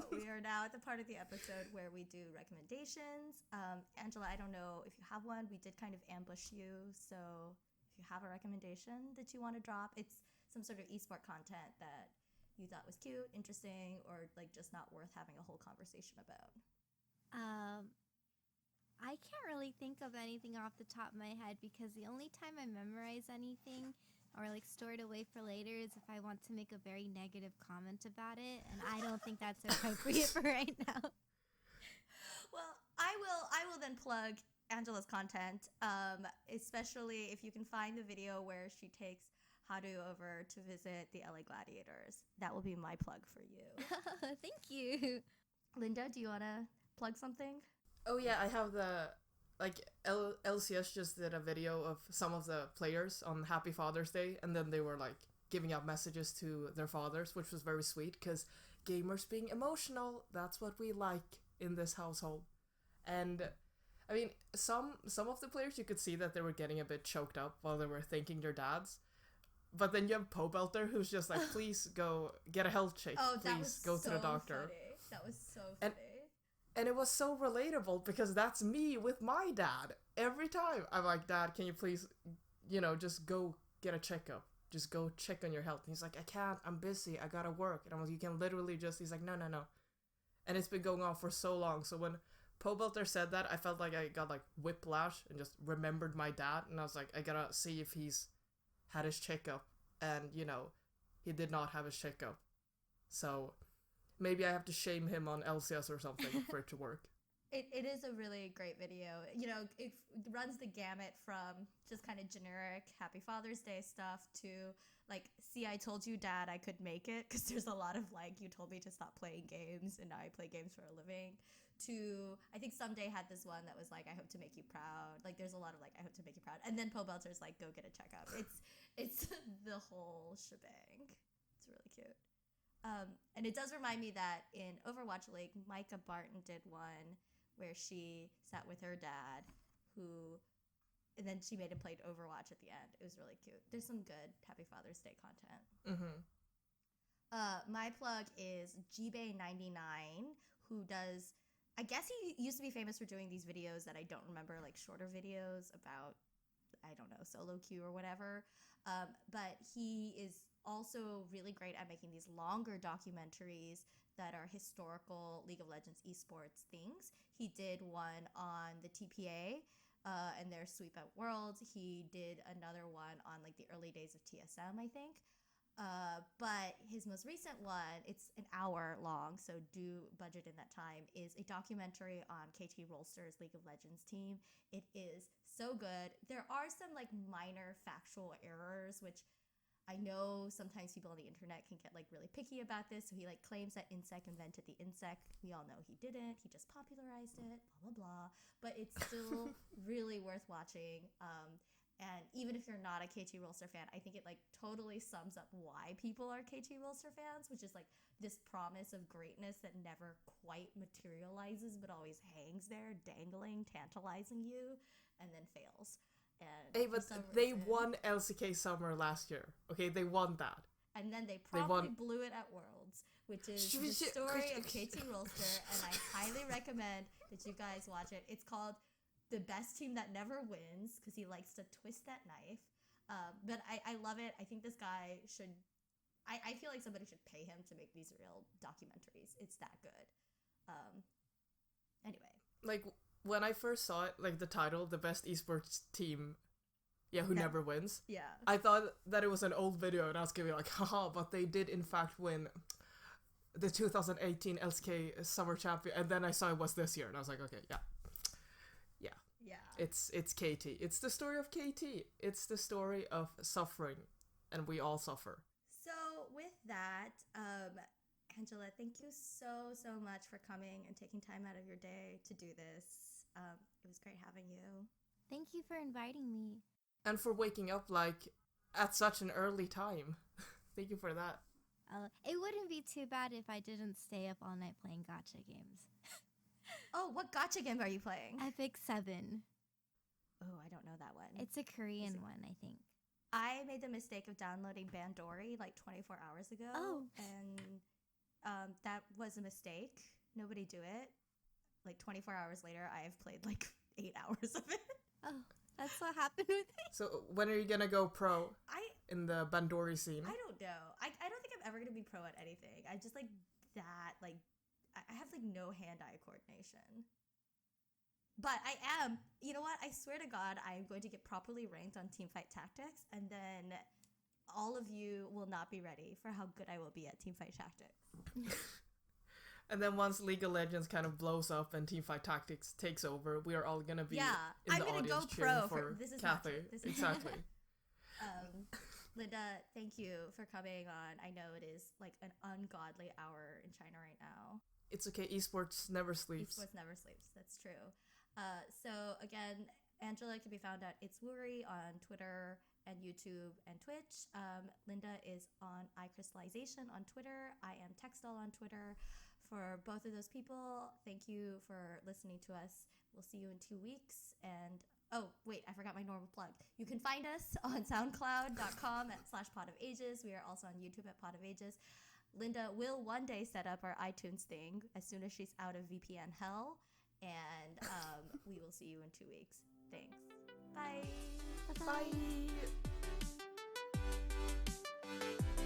[SPEAKER 1] we are now at the part of the episode where we do recommendations. Angela, I don't know if you have one. We did kind of ambush you. So if you have a recommendation that you want to drop, it's some sort of esport content that you thought was cute, interesting, or like just not worth having a whole conversation about.
[SPEAKER 3] I can't really think of anything off the top of my head because the only time I memorize anything or like store it away for later is if I want to make a very negative comment about it, and I don't think that's appropriate for right now.
[SPEAKER 1] Well, I will then plug Angela's content, especially if you can find the video where she takes Haru over to visit the LA Gladiators. That will be my plug for you.
[SPEAKER 3] Thank you.
[SPEAKER 1] Linda, do you want to plug something?
[SPEAKER 2] Oh yeah, I have LCS just did a video of some of the players on Happy Father's Day, and then they were like giving out messages to their fathers, which was very sweet because gamers being emotional, that's what we like in this household. And I mean, some of the players, you could see that they were getting a bit choked up while they were thanking their dads. But then you have Pobelter who's just like, please go get a health check.
[SPEAKER 1] Oh,
[SPEAKER 2] please go to the doctor.
[SPEAKER 1] Funny. That was so funny.
[SPEAKER 2] And it was so relatable because that's me with my dad. Every time I'm like, Dad, can you please, just go get a checkup. Just go check on your health. And he's like, I can't. I'm busy. I gotta work. And I'm like, you can literally just, he's like, no. And it's been going on for so long. So when Pobelter said that, I felt like I got like whiplash and just remembered my dad. And I was like, I gotta see if he's had his checkup. And, he did not have his checkup. So maybe I have to shame him on LCS or something for it to work.
[SPEAKER 1] It is a really great video. It runs the gamut from just kind of generic Happy Father's Day stuff to like, see, I told you, Dad, I could make it, because there's a lot of like, you told me to stop playing games and now I play games for a living, to I think Someday had this one that was like, I hope to make you proud. Like there's a lot of like, I hope to make you proud. And then Pobelter's like, go get a checkup. It's the whole shebang. It's really cute. And it does remind me that in Overwatch League, Micah Barton did one where she sat with her dad, and then she made him play Overwatch at the end. It was really cute. There's some good Happy Father's Day content.
[SPEAKER 2] Mm-hmm.
[SPEAKER 1] My plug is Jibe99, who does, I guess he used to be famous for doing these videos that I don't remember, like shorter videos about, I don't know, solo queue or whatever. But he is also really great at making these longer documentaries that are historical League of Legends esports things. He did one on the TPA and their sweep at Worlds. He did another one on like the early days of TSM, I think. But his most recent one, it's an hour long, so do budget in that time, is a documentary on KT Rolster's League of Legends team. It is so good. There are some like minor factual errors, which I know sometimes people on the internet can get like really picky about this. So he like claims that Insec invented the Insec. We all know he didn't. He just popularized it, blah, blah, blah. But it's still really worth watching. And even if you're not a KT Rolster fan, I think it like totally sums up why people are KT Rolster fans, which is like this promise of greatness that never quite materializes, but always hangs there, dangling, tantalizing you, and then fails. And
[SPEAKER 2] hey, but they won LCK Summer last year. Okay, they won that.
[SPEAKER 1] And then they probably blew it at Worlds, which is the story of KT Rolster, and I highly recommend that you guys watch it. It's called The Best Team That Never Wins, because he likes to twist that knife. But I love it. I think this guy should I feel like somebody should pay him to make these real documentaries. It's that good. Anyway.
[SPEAKER 2] Like, when I first saw it, like, the title, The Best Esports Team, who never wins.
[SPEAKER 1] Yeah.
[SPEAKER 2] I thought that it was an old video, and I was gonna be like, haha, but they did in fact win the 2018 LSK Summer Champion, and then I saw it was this year, and I was like, okay, yeah. It's KT. It's the story of KT. It's the story of suffering, and we all suffer.
[SPEAKER 1] So with that, Angela, thank you so much for coming and taking time out of your day to do this. It was great having you.
[SPEAKER 3] Thank you for inviting me.
[SPEAKER 2] And for waking up, like, at such an early time. Thank you for that.
[SPEAKER 3] It wouldn't be too bad if I didn't stay up all night playing gacha games.
[SPEAKER 1] Oh, what gacha game are you playing?
[SPEAKER 3] Epic 7.
[SPEAKER 1] Oh, I don't know that one.
[SPEAKER 3] It's a Korean one, I think.
[SPEAKER 1] I made the mistake of downloading Bandori like 24 hours ago.
[SPEAKER 3] Oh.
[SPEAKER 1] And that was a mistake. Nobody do it. Like 24 hours later, I have played like 8 hours of it.
[SPEAKER 3] Oh, that's what happened with me.
[SPEAKER 2] So when are you gonna go pro in the Bandori scene?
[SPEAKER 1] I don't know. I don't think I'm ever gonna be pro at anything. I just like that. Like I have like no hand-eye coordination. But I am, you know what? I swear to God, I am going to get properly ranked on Teamfight Tactics, and then all of you will not be ready for how good I will be at Teamfight Tactics.
[SPEAKER 2] And then once League of Legends kind of blows up and Teamfight Tactics takes over, we are all gonna be in the audience cheering for Kathy. Exactly.
[SPEAKER 1] Linda, thank you for coming on. I know it is like an ungodly hour in China right now.
[SPEAKER 2] It's okay. Esports never sleeps.
[SPEAKER 1] Esports never sleeps. That's true. So again, Angela can be found at It's Woory on Twitter and YouTube and Twitch. Linda is on iCrystallization on Twitter. I am Textile on Twitter. For both of those people, thank you for listening to us. We'll see you in 2 weeks. And oh, wait, I forgot my normal plug. You can find us on soundcloud.com/Pot of Ages. We are also on YouTube at Pot of Ages. Linda will one day set up our iTunes thing as soon as she's out of VPN hell. And we will see you in 2 weeks. Thanks. Bye.
[SPEAKER 3] Bye.
[SPEAKER 2] Bye.